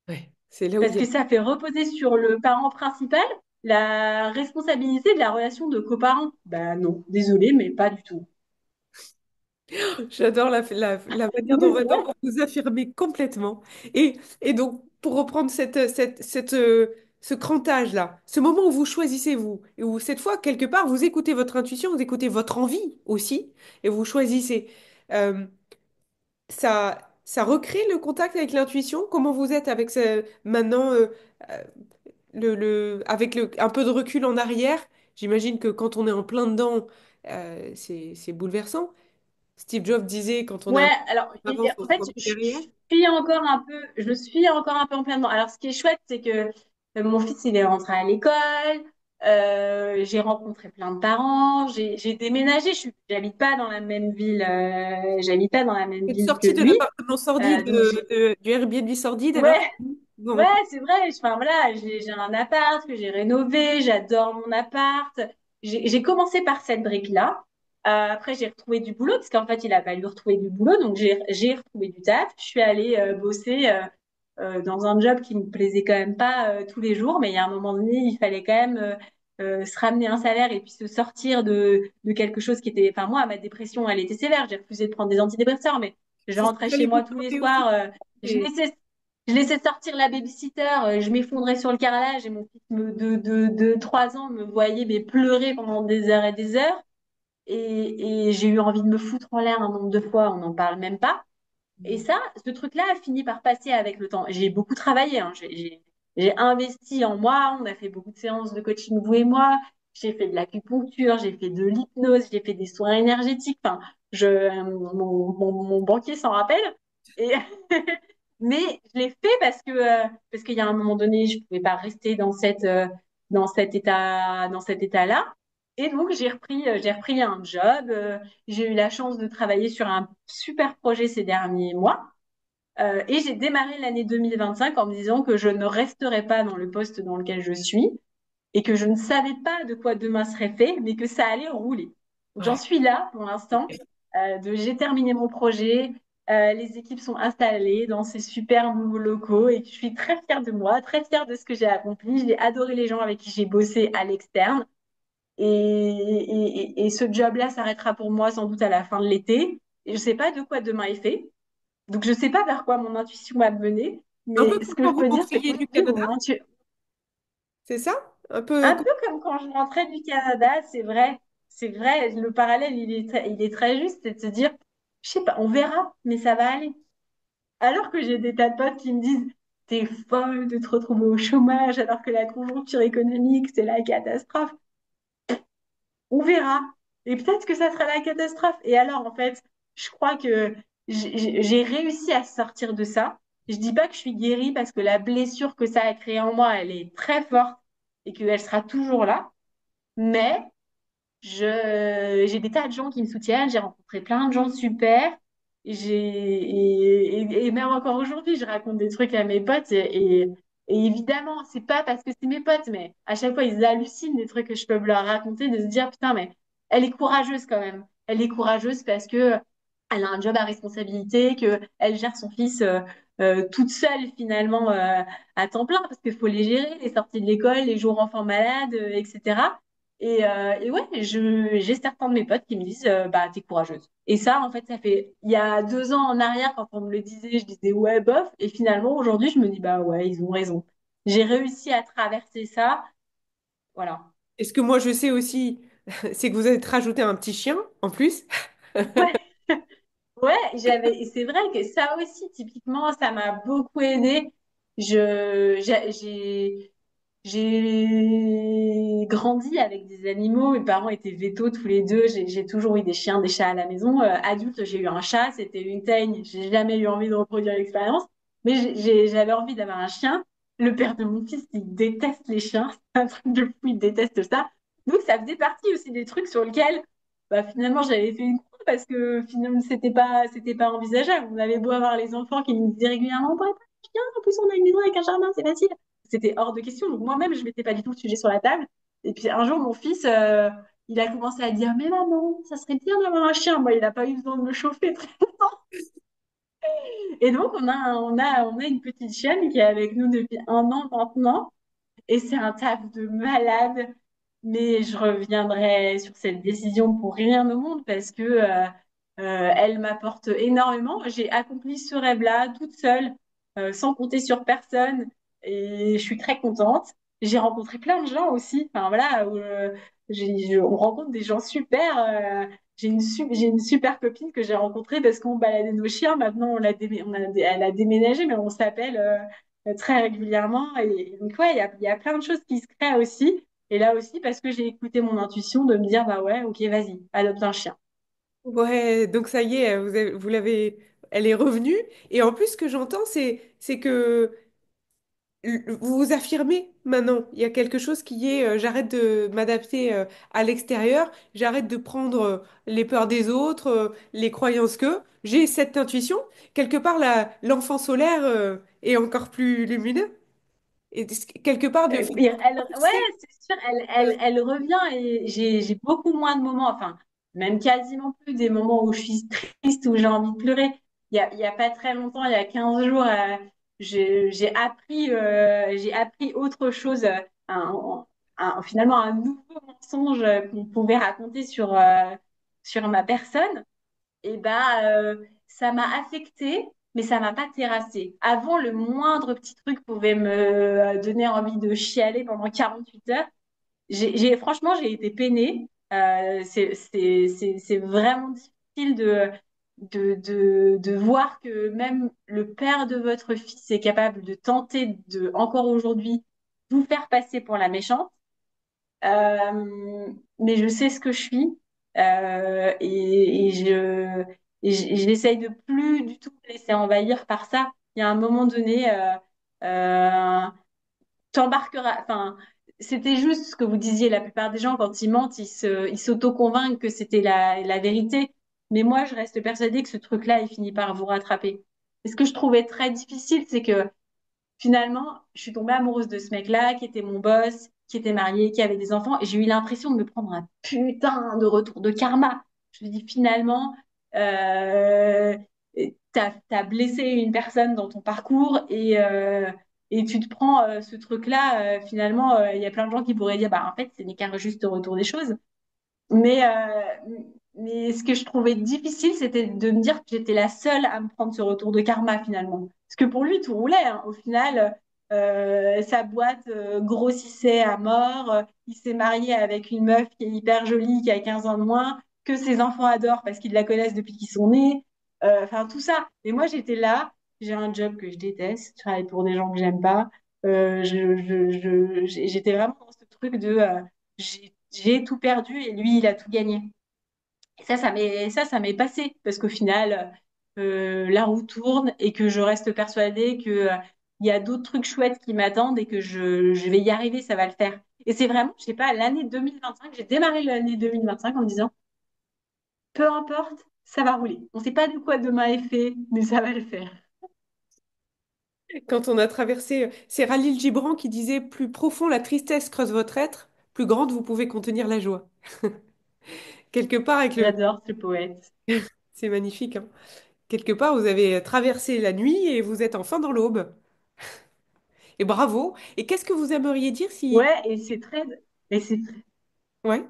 Ouais, c'est là où il Parce y a... que ça fait reposer sur le parent principal la responsabilité de la relation de coparent. Bah non, désolé, mais pas du tout. J'adore la manière dont vous affirmez complètement. Et donc, pour reprendre ce crantage-là, ce moment où vous choisissez vous, et où cette fois, quelque part, vous écoutez votre intuition, vous écoutez votre envie aussi, et vous choisissez. Euh, ça recrée le contact avec l'intuition? Comment vous êtes avec maintenant, euh, avec un peu de recul en arrière? J'imagine que quand on est en plein dedans, c'est bouleversant. Steve Jobs disait, quand on est Ouais, un peu alors en avance, en faut se fait, prendre derrière. je suis encore un peu en plein dedans. Alors, ce qui est chouette, c'est que mon fils, il est rentré à l'école, j'ai rencontré plein de parents, j'ai déménagé. J'habite pas dans la même ville, j'habite pas dans la même Vous êtes ville que sorti de lui. l'appartement sordide, Donc, du Airbnb sordide, ouais, alors? ouais, Bon. c'est vrai. Enfin, voilà, j'ai un appart que j'ai rénové, j'adore mon appart. J'ai commencé par cette brique-là. Après, j'ai retrouvé du boulot, parce qu'en fait, il a fallu retrouver du boulot. Donc, j'ai retrouvé du taf. Je suis allée bosser dans un job qui me plaisait quand même pas tous les jours. Mais il y a un moment donné, il fallait quand même se ramener un salaire et puis se sortir de quelque chose qui était... Enfin, moi, ma dépression, elle était sévère. J'ai refusé de prendre des antidépresseurs, mais je C'est ce que rentrais chez j'allais vous moi tous les demander aussi. soirs. Je Et laissais je laissais sortir la babysitter, je m'effondrais sur le carrelage et mon fils de 3 ans me voyait mais pleurer pendant des heures et des heures. Et j'ai eu envie de me foutre en l'air un nombre de fois, on n'en parle même pas. Et ça, ce truc-là a fini par passer avec le temps. J'ai beaucoup travaillé, hein. J'ai investi en moi, on a fait beaucoup de séances de coaching, vous et moi. J'ai fait de l'acupuncture, j'ai fait de l'hypnose, j'ai fait des soins énergétiques. Enfin, mon banquier s'en rappelle. Et mais je l'ai fait parce qu'il y a un moment donné, je pouvais pas rester dans cet état-là. Et donc j'ai repris un job. J'ai eu la chance de travailler sur un super projet ces derniers mois. Et j'ai démarré l'année 2025 en me disant que je ne resterai pas dans le poste dans lequel je suis et que je ne savais pas de quoi demain serait fait, mais que ça allait rouler. Donc j'en ouais. suis là pour l'instant. J'ai terminé mon projet, les équipes sont installées dans ces super nouveaux locaux et je suis très fière de moi, très fière de ce que j'ai accompli. J'ai adoré les gens avec qui j'ai bossé à l'externe et ce job-là s'arrêtera pour moi sans doute à la fin de l'été. Et je ne sais pas de quoi demain est fait. Donc je ne sais pas vers quoi mon intuition va me mener, Un peu mais ce comme que quand je vous peux dire, c'est rentriez du qu'aujourd'hui, Canada, c'est ça? Un peu un peu comme quand je rentrais du Canada, c'est vrai, le parallèle, il est très juste, c'est de se dire, je sais pas, on verra, mais ça va aller. Alors que j'ai des tas de potes qui me disent, t'es folle de te retrouver au chômage alors que la conjoncture économique, c'est la catastrophe. On verra. Et peut-être que ça sera la catastrophe. Et alors, en fait, je crois que j'ai réussi à sortir de ça. Je dis pas que je suis guérie parce que la blessure que ça a créée en moi, elle est très forte et qu'elle sera toujours là. Mais j'ai des tas de gens qui me soutiennent. J'ai rencontré plein de gens super. Et même encore aujourd'hui, je raconte des trucs à mes potes. Et évidemment, c'est pas parce que c'est mes potes, mais à chaque fois, ils hallucinent des trucs que je peux leur raconter, de se dire, putain, mais elle est courageuse quand même. Elle est courageuse parce que elle a un job à responsabilité, qu'elle gère son fils toute seule finalement à temps plein, parce qu'il faut les gérer, les sorties de l'école, les jours enfants malades, etc. Et ouais, j'ai certains de mes potes qui me disent, bah, t'es courageuse. Et ça, en fait, ça fait, il y a 2 ans en arrière, quand on me le disait, je disais, ouais, bof. Et finalement, aujourd'hui, je me dis, bah ouais, ils ont raison. J'ai réussi à traverser ça. Voilà. Et ce que moi je sais aussi, c'est que vous avez rajouté un petit chien en plus. Ouais, ouais, et c'est vrai que ça aussi, typiquement, ça m'a beaucoup aidé. J'ai grandi avec des animaux. Mes parents étaient vétos tous les deux. J'ai toujours eu des chiens, des chats à la maison. Adulte, j'ai eu un chat. C'était une teigne. J'ai jamais eu envie de reproduire l'expérience. Mais j'avais envie d'avoir un chien. Le père de mon fils, il déteste les chiens. C'est un truc de fou. Il déteste ça. Donc, ça faisait partie aussi des trucs sur lesquels, bah, finalement, j'avais fait une croix parce que finalement, c'était pas envisageable. On avait beau avoir les enfants qui nous disaient régulièrement, on pourrait pas faire chien, en plus, on a une maison avec un jardin, c'est facile. C'était hors de question. Donc, moi-même, je mettais pas du tout le sujet sur la table. Et puis, un jour, mon fils, il a commencé à dire, mais maman, ça serait bien d'avoir un chien. Moi, il n'a pas eu besoin de me chauffer très longtemps. Et donc, on a une petite chienne qui est avec nous depuis 1 an maintenant. Et c'est un taf de malade, mais je reviendrai sur cette décision pour rien au monde parce que elle m'apporte énormément. J'ai accompli ce rêve-là toute seule, sans compter sur personne, et je suis très contente. J'ai rencontré plein de gens aussi. Enfin voilà, on rencontre des gens super. J'ai une super copine que j'ai rencontrée parce qu'on baladait nos chiens. Maintenant, elle a déménagé, mais on s'appelle très régulièrement. Et donc, ouais, il y a plein de choses qui se créent aussi. Et là aussi, parce que j'ai écouté mon intuition de me dire, bah ouais, ok, vas-y, adopte un chien. Ouais, donc ça y est, vous l'avez, elle est revenue. Et en plus, ce que j'entends, c'est que vous vous affirmez maintenant. Il y a quelque chose qui est, j'arrête de m'adapter à l'extérieur, j'arrête de prendre les peurs des autres, les croyances que j'ai cette intuition. Quelque part, l'enfant solaire est encore plus lumineux. Et quelque part, le fait de Ouais, celle, c'est sûr, elle revient et j'ai beaucoup moins de moments, enfin, même quasiment plus des moments où je suis triste, où j'ai envie de pleurer. Il y a pas très longtemps, il y a 15 jours, j'ai appris autre chose, finalement un nouveau mensonge qu'on pouvait raconter sur ma personne. Et bah, ça m'a affectée, mais ça m'a pas terrassée. Avant, le moindre petit truc pouvait me donner envie de chialer pendant 48 heures. Franchement, j'ai été peinée. C'est vraiment difficile de voir que même le père de votre fils est capable de tenter de, encore aujourd'hui, vous faire passer pour la méchante. Mais je sais ce que je suis et j'essaye de plus du tout me laisser envahir par ça. Il y a un moment donné, euh, t'embarqueras. Enfin, c'était juste ce que vous disiez. La plupart des gens, quand ils mentent, ils s'auto-convainquent que c'était la vérité. Mais moi, je reste persuadée que ce truc-là, il finit par vous rattraper. Et ce que je trouvais très difficile, c'est que finalement, je suis tombée amoureuse de ce mec-là, qui était mon boss, qui était marié, qui avait des enfants, et j'ai eu l'impression de me prendre un putain de retour de karma. Je me dis finalement, euh, t'as blessé une personne dans ton parcours et tu te prends ce truc-là. Finalement, il y a plein de gens qui pourraient dire, bah en fait, ce n'est qu'un juste retour des choses. Mais, ce que je trouvais difficile, c'était de me dire que j'étais la seule à me prendre ce retour de karma finalement. Parce que pour lui, tout roulait, hein. Au final, sa boîte grossissait à mort. Il s'est marié avec une meuf qui est hyper jolie, qui a 15 ans de moins, que ses enfants adorent parce qu'ils la connaissent depuis qu'ils sont nés. Enfin, tout ça. Et moi, j'étais là. J'ai un job que je déteste. Je travaille pour des gens que j'aime pas. J'étais vraiment dans ce truc de j'ai tout perdu et lui, il a tout gagné. Et ça m'est passé parce qu'au final, la roue tourne et que je reste persuadée que il y a d'autres trucs chouettes qui m'attendent et que je vais y arriver, ça va le faire. Et c'est vraiment, je sais pas, l'année 2025, j'ai démarré l'année 2025 en me disant, peu importe, ça va rouler. On sait pas de quoi demain est fait, mais ça va le faire. quand on a traversé, c'est Khalil Gibran qui disait, plus profond la tristesse creuse votre être, plus grande vous pouvez contenir la joie. Quelque part, avec le... J'adore ce poète. C'est magnifique, hein. Quelque part, vous avez traversé la nuit et vous êtes enfin dans l'aube. Et bravo. Et qu'est-ce que vous aimeriez dire si... Ouais, et c'est Ouais,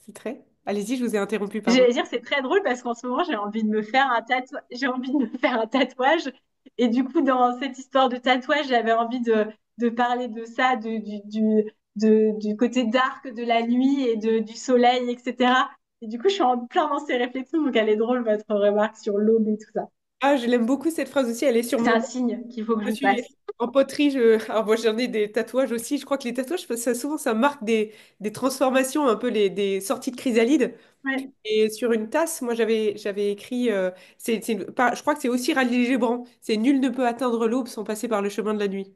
c'est très... Allez-y, je vous ai interrompu, pardon. J'allais dire, c'est très drôle parce qu'en ce moment, j'ai envie de me faire un tatouage. Et du coup, dans cette histoire de tatouage, j'avais envie de parler de ça, du côté dark de la nuit et du soleil, etc. Et du coup, je suis en plein dans ces réflexions. Donc, elle est drôle, votre remarque sur l'aube et tout ça. Ah, je l'aime beaucoup cette phrase aussi, elle est sur C'est mon... un signe qu'il faut que Je je vous suis passe. en poterie, alors moi j'en ai des tatouages aussi. Je crois que les tatouages, ça, souvent ça marque des transformations, un peu des sorties de chrysalide. Ouais, Et sur une tasse, moi j'avais écrit, je crois que c'est aussi Rallye Gibran, c'est nul ne peut atteindre l'aube sans passer par le chemin de la nuit.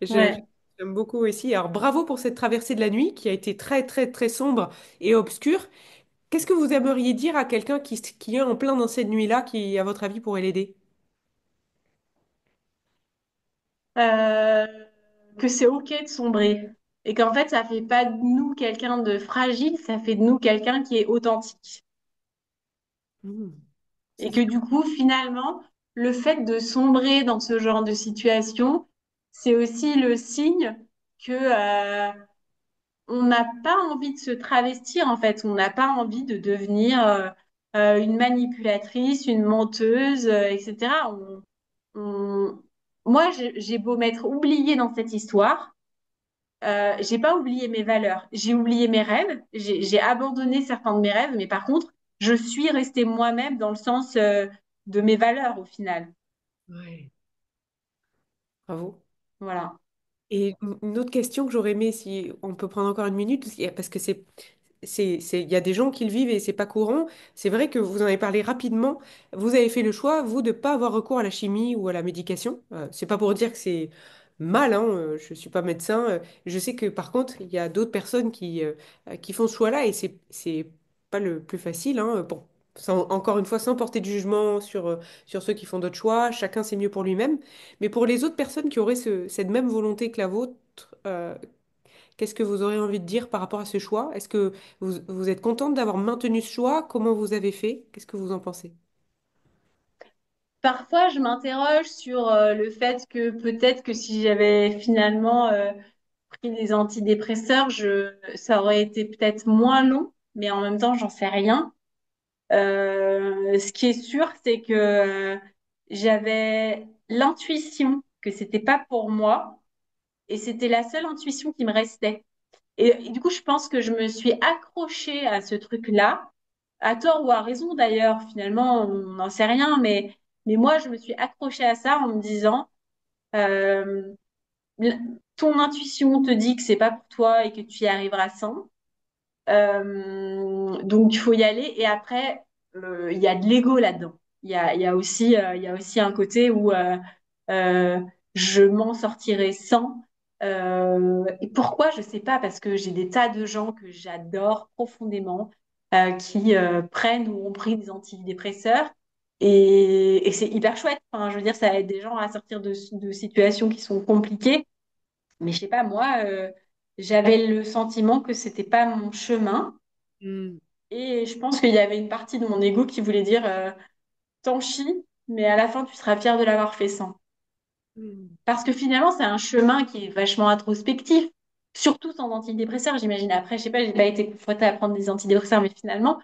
Et ouais. J'aime beaucoup aussi. Alors, bravo pour cette traversée de la nuit qui a été très, très, très sombre et obscure. Qu'est-ce que vous aimeriez dire à quelqu'un qui est en plein dans cette nuit-là, qui, à votre avis, pourrait l'aider? Euh, que c'est OK de sombrer. Et qu'en fait, ça fait pas de nous quelqu'un de fragile, ça fait de nous quelqu'un qui est authentique. Hmm. Et Ça, que c'est... du coup, finalement, le fait de sombrer dans ce genre de situation, c'est aussi le signe que on n'a pas envie de se travestir, en fait. On n'a pas envie de devenir une manipulatrice, une menteuse, etc. On- Moi, j'ai beau m'être oubliée dans cette histoire, j'ai pas oublié mes valeurs. J'ai oublié mes rêves. J'ai abandonné certains de mes rêves, mais par contre, je suis restée moi-même dans le sens de mes valeurs au final. Ouais. Bravo. Voilà. Et une autre question que j'aurais aimé, si on peut prendre encore une minute, parce que il y a des gens qui le vivent et c'est pas courant. C'est vrai que vous en avez parlé rapidement. Vous avez fait le choix, vous, de ne pas avoir recours à la chimie ou à la médication. C'est pas pour dire que c'est mal, hein, je suis pas médecin. Je sais que par contre, il y a d'autres personnes qui font ce choix-là et c'est pas le plus facile, hein. Bon, encore une fois, sans porter de jugement sur ceux qui font d'autres choix, chacun c'est mieux pour lui-même. Mais pour les autres personnes qui auraient cette même volonté que la vôtre, qu'est-ce que vous aurez envie de dire par rapport à ce choix? Est-ce que vous êtes contente d'avoir maintenu ce choix? Comment vous avez fait? Qu'est-ce que vous en pensez? Parfois, je m'interroge sur le fait que peut-être que si j'avais finalement pris des antidépresseurs, ça aurait été peut-être moins long, mais en même temps, j'en sais rien. Ce qui est sûr, c'est que j'avais l'intuition que c'était pas pour moi et c'était la seule intuition qui me restait. Et du coup, je pense que je me suis accrochée à ce truc-là, à tort ou à raison d'ailleurs, finalement, on n'en sait rien, mais moi, je me suis accrochée à ça en me disant, euh, ton intuition te dit que c'est pas pour toi et que tu y arriveras sans. Donc, il faut y aller. Et après, il y a de l'ego là-dedans. Il y a aussi un côté où euh, je m'en sortirai sans. Et pourquoi? Je sais pas, parce que j'ai des tas de gens que j'adore profondément qui prennent ou ont pris des antidépresseurs. Et c'est hyper chouette. Enfin, je veux dire, ça aide des gens à sortir de situations qui sont compliquées. Mais je sais pas, moi, j'avais le sentiment que c'était pas mon chemin. Hmm. Et je pense qu'il y avait une partie de mon ego qui voulait dire t'en chies, mais à la fin, tu seras fier de l'avoir fait sans. Hmm. Parce que finalement, c'est un chemin qui est vachement introspectif, surtout sans antidépresseurs, j'imagine. Après, je sais pas, j'ai pas été confrontée à prendre des antidépresseurs, mais finalement,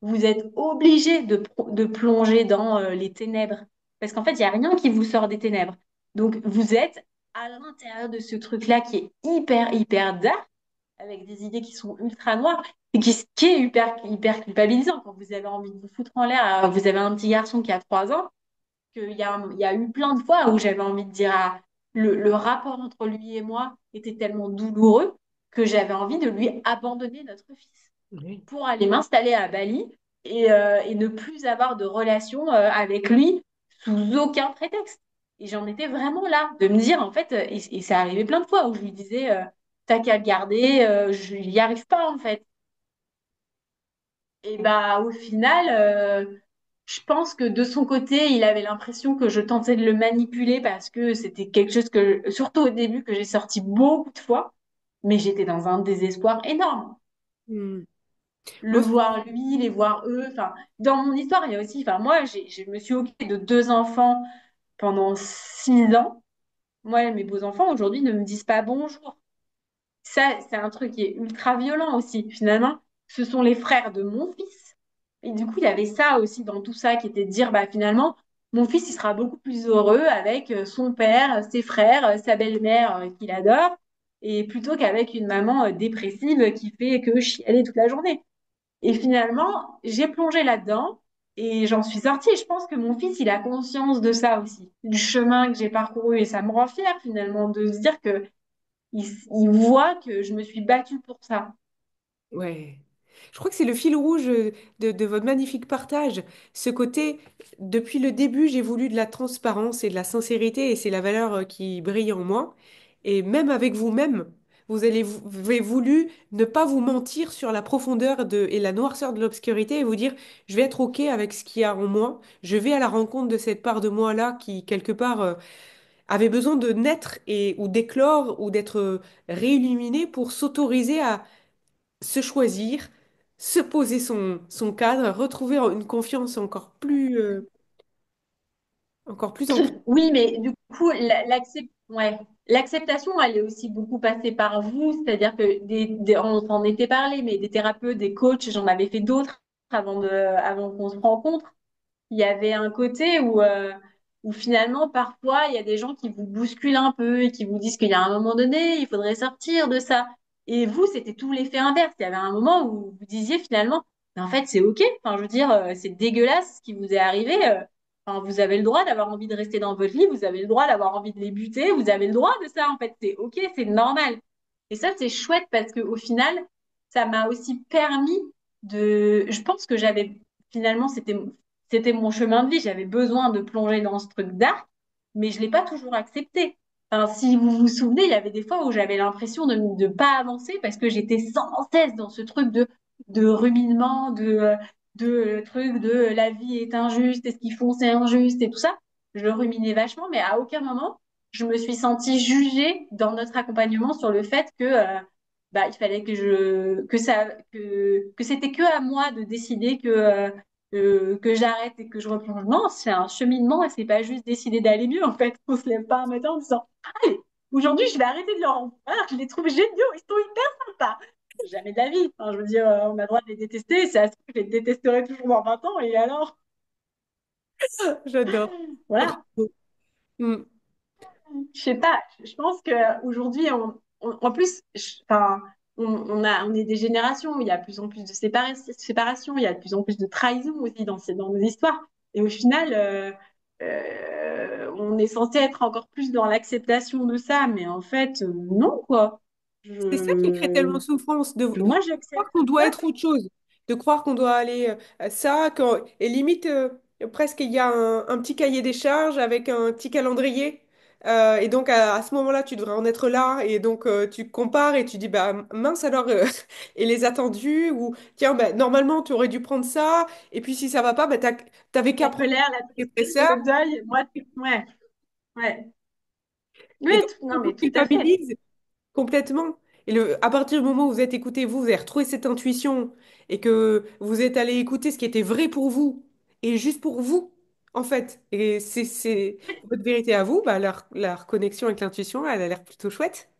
vous êtes obligé de plonger dans les ténèbres. Parce qu'en fait, il n'y a rien qui vous sort des ténèbres. Donc, vous êtes à l'intérieur de ce truc-là qui est hyper, hyper dark, avec des idées qui sont ultra noires, et qui est hyper, hyper culpabilisant. Quand vous avez envie de vous foutre en l'air, vous avez un petit garçon qui a 3 ans, il y a eu plein de fois où j'avais envie de dire, le rapport entre lui et moi était tellement douloureux que j'avais envie de lui abandonner notre fils Oui. pour aller m'installer à Bali et ne plus avoir de relation avec lui sous aucun prétexte. Et j'en étais vraiment là, de me dire, en fait, et c'est arrivé plein de fois où je lui disais, t'as qu'à le garder, je n'y arrive pas, en fait. Et bah, au final, je pense que de son côté, il avait l'impression que je tentais de le manipuler parce que c'était quelque chose que, surtout au début, que j'ai sorti beaucoup de fois, mais j'étais dans un désespoir énorme. Hmm. Le Moi, voir lui, les voir eux. Enfin, dans mon histoire, il y a aussi, enfin, moi, je me suis occupée de 2 enfants pendant 6 ans. Moi, mes beaux-enfants, aujourd'hui, ne me disent pas bonjour. Ça, c'est un truc qui est ultra violent aussi. Finalement, ce sont les frères de mon fils. Et du coup, il y avait ça aussi dans tout ça qui était de dire, bah, finalement, mon fils, il sera beaucoup plus heureux avec son père, ses frères, sa belle-mère qu'il adore, et plutôt qu'avec une maman dépressive qui fait que chialer toute la journée. Et finalement, j'ai plongé là-dedans et j'en suis sortie. Et je pense que mon fils, il a conscience de ça aussi, du chemin que j'ai parcouru. Et ça me rend fière finalement de se dire que il voit que je me suis battue pour ça. ouais. Je crois que c'est le fil rouge de votre magnifique partage. Ce côté, depuis le début, j'ai voulu de la transparence et de la sincérité, et c'est la valeur qui brille en moi. et même avec vous-même, vous avez voulu ne pas vous mentir sur la profondeur et la noirceur de l'obscurité et vous dire, je vais être OK avec ce qu'il y a en moi, je vais à la rencontre de cette part de moi-là qui, quelque part, avait besoin de naître ou d'éclore ou d'être réilluminée pour s'autoriser à se choisir, se poser son cadre, retrouver une confiance encore plus ancrée. Oui, mais du coup, ouais. L'acceptation, elle est aussi beaucoup passée par vous, c'est-à-dire que on s'en était parlé, mais des thérapeutes, des coachs, j'en avais fait d'autres avant qu'on se rencontre. Il y avait un côté où finalement, parfois, il y a des gens qui vous bousculent un peu et qui vous disent qu'il y a un moment donné, il faudrait sortir de ça. Et vous, c'était tout l'effet inverse. Il y avait un moment où vous disiez finalement, mais en fait, c'est OK. Enfin, je veux dire, c'est dégueulasse ce qui vous est arrivé. Enfin, vous avez le droit d'avoir envie de rester dans votre lit, vous avez le droit d'avoir envie de les buter, vous avez le droit de ça. En fait, c'est OK, c'est normal. Et ça, c'est chouette parce que au final, ça m'a aussi permis je pense que finalement, c'était mon chemin de vie. J'avais besoin de plonger dans ce truc d'art, mais je l'ai pas toujours accepté. Enfin, si vous vous souvenez, il y avait des fois où j'avais l'impression de ne pas avancer parce que j'étais sans cesse dans ce truc de ruminement, de truc de la vie est injuste et ce qu'ils font c'est injuste et tout ça. Je ruminais vachement, mais à aucun moment je me suis sentie jugée dans notre accompagnement sur le fait que il fallait que c'était que à moi de décider que j'arrête et que je replonge. Non, c'est un cheminement et c'est pas juste décider d'aller mieux en fait. On se lève pas un matin en disant allez, aujourd'hui je vais arrêter de leur en vouloir, je les trouve géniaux, ils sont hyper sympas. Jamais de la vie. Enfin, je veux dire, on a le droit de les détester, c'est à ce que je les détesterai toujours dans 20 ans et alors, J'adore. voilà. Mm. Je sais pas, je pense qu'aujourd'hui, en plus, enfin, on est des générations où il y a de plus en plus de séparation, il y a de plus en plus de trahison aussi dans nos histoires. Et au final, on est censé être encore plus dans l'acceptation de ça, mais en fait, non, quoi. C'est ça qui crée tellement de souffrance, de Moi, croire j'accepte. qu'on doit Ouais, être autre chose, de croire qu'on doit aller à ça, et limite, presque il y a un petit cahier des charges avec un petit calendrier. Et donc à ce moment-là, tu devrais en être là, et donc tu compares et tu dis, bah mince alors, et les attendus, ou tiens, bah, normalement tu aurais dû prendre ça, et puis si ça va pas, bah, t'avais qu'à la prendre colère, la le tristesse, dépresseur, le deuil, moi, ouais, ouais. Oui, et donc non, on vous mais tout à fait. culpabilise. Complètement. Et à partir du moment où vous êtes écouté, vous avez retrouvé cette intuition et que vous êtes allé écouter ce qui était vrai pour vous et juste pour vous, en fait. Et c'est votre vérité à vous, bah, la reconnexion avec l'intuition, elle a l'air plutôt chouette.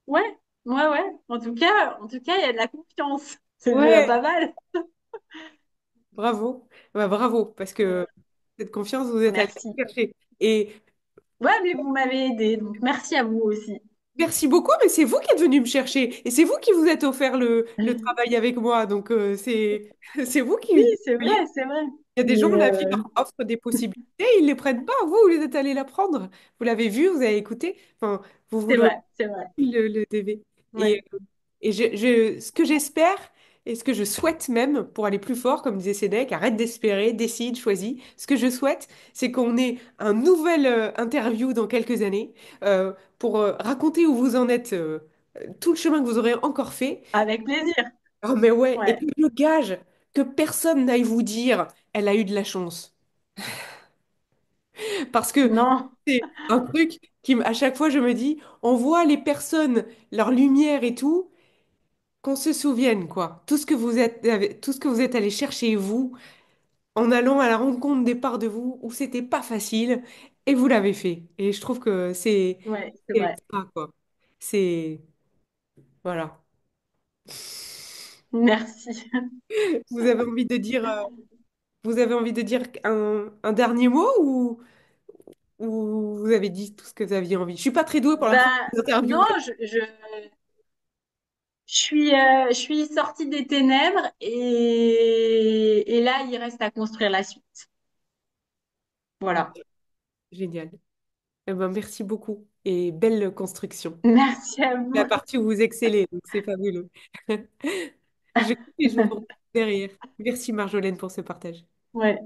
Ouais, ouais. En tout cas, il y a de la confiance. C'est déjà Ouais, pas mal. bravo. Ouais, bravo, parce que cette confiance, vous êtes allé Merci. la chercher. Et Ouais, mais vous m'avez aidé, donc merci à vous aussi. merci beaucoup, mais c'est vous qui êtes venu me chercher. Et c'est vous qui vous êtes offert le travail avec moi. Donc, c'est vous Oui, qui... c'est vrai, c'est vrai. Il y a des gens, Mais la vie leur offre des possibilités, ils ne les prennent pas. Vous, vous êtes allé la prendre. Vous l'avez vu, vous avez écouté. Enfin, vous l'avez c'est vrai. vu, le TV. Ouais. Et ce que j'espère et ce que je souhaite même, pour aller plus fort, comme disait Sénèque, arrête d'espérer, décide, choisis. Ce que je souhaite, c'est qu'on ait un nouvel interview dans quelques années pour raconter où vous en êtes, tout le chemin que vous aurez encore fait. Avec plaisir. Ah, mais ouais, et Ouais. puis je gage que personne n'aille vous dire, elle a eu de la chance. Parce que Non. c'est un truc à chaque fois, je me dis, on voit les personnes, leur lumière et tout, qu'on se souvienne, quoi. Tout ce que vous êtes allé chercher, vous, en allant à la rencontre des parts de vous où c'était pas facile, et vous l'avez fait. Et je trouve que Ouais, c'est c'est vrai. extra, quoi. C'est, voilà. Merci. Vous avez envie de dire, vous avez envie de dire un dernier mot ou vous avez dit tout ce que vous aviez envie? Je suis pas très douée pour la première Bah, interview. non, je suis sortie des ténèbres et là, il reste à construire la suite. Voilà. Génial. Eh ben, merci beaucoup et belle construction. Merci à La vous. partie où vous excellez, donc c'est fabuleux. Je kiffe et je vous retrouve derrière. Merci Marjolaine pour ce partage. Ouais.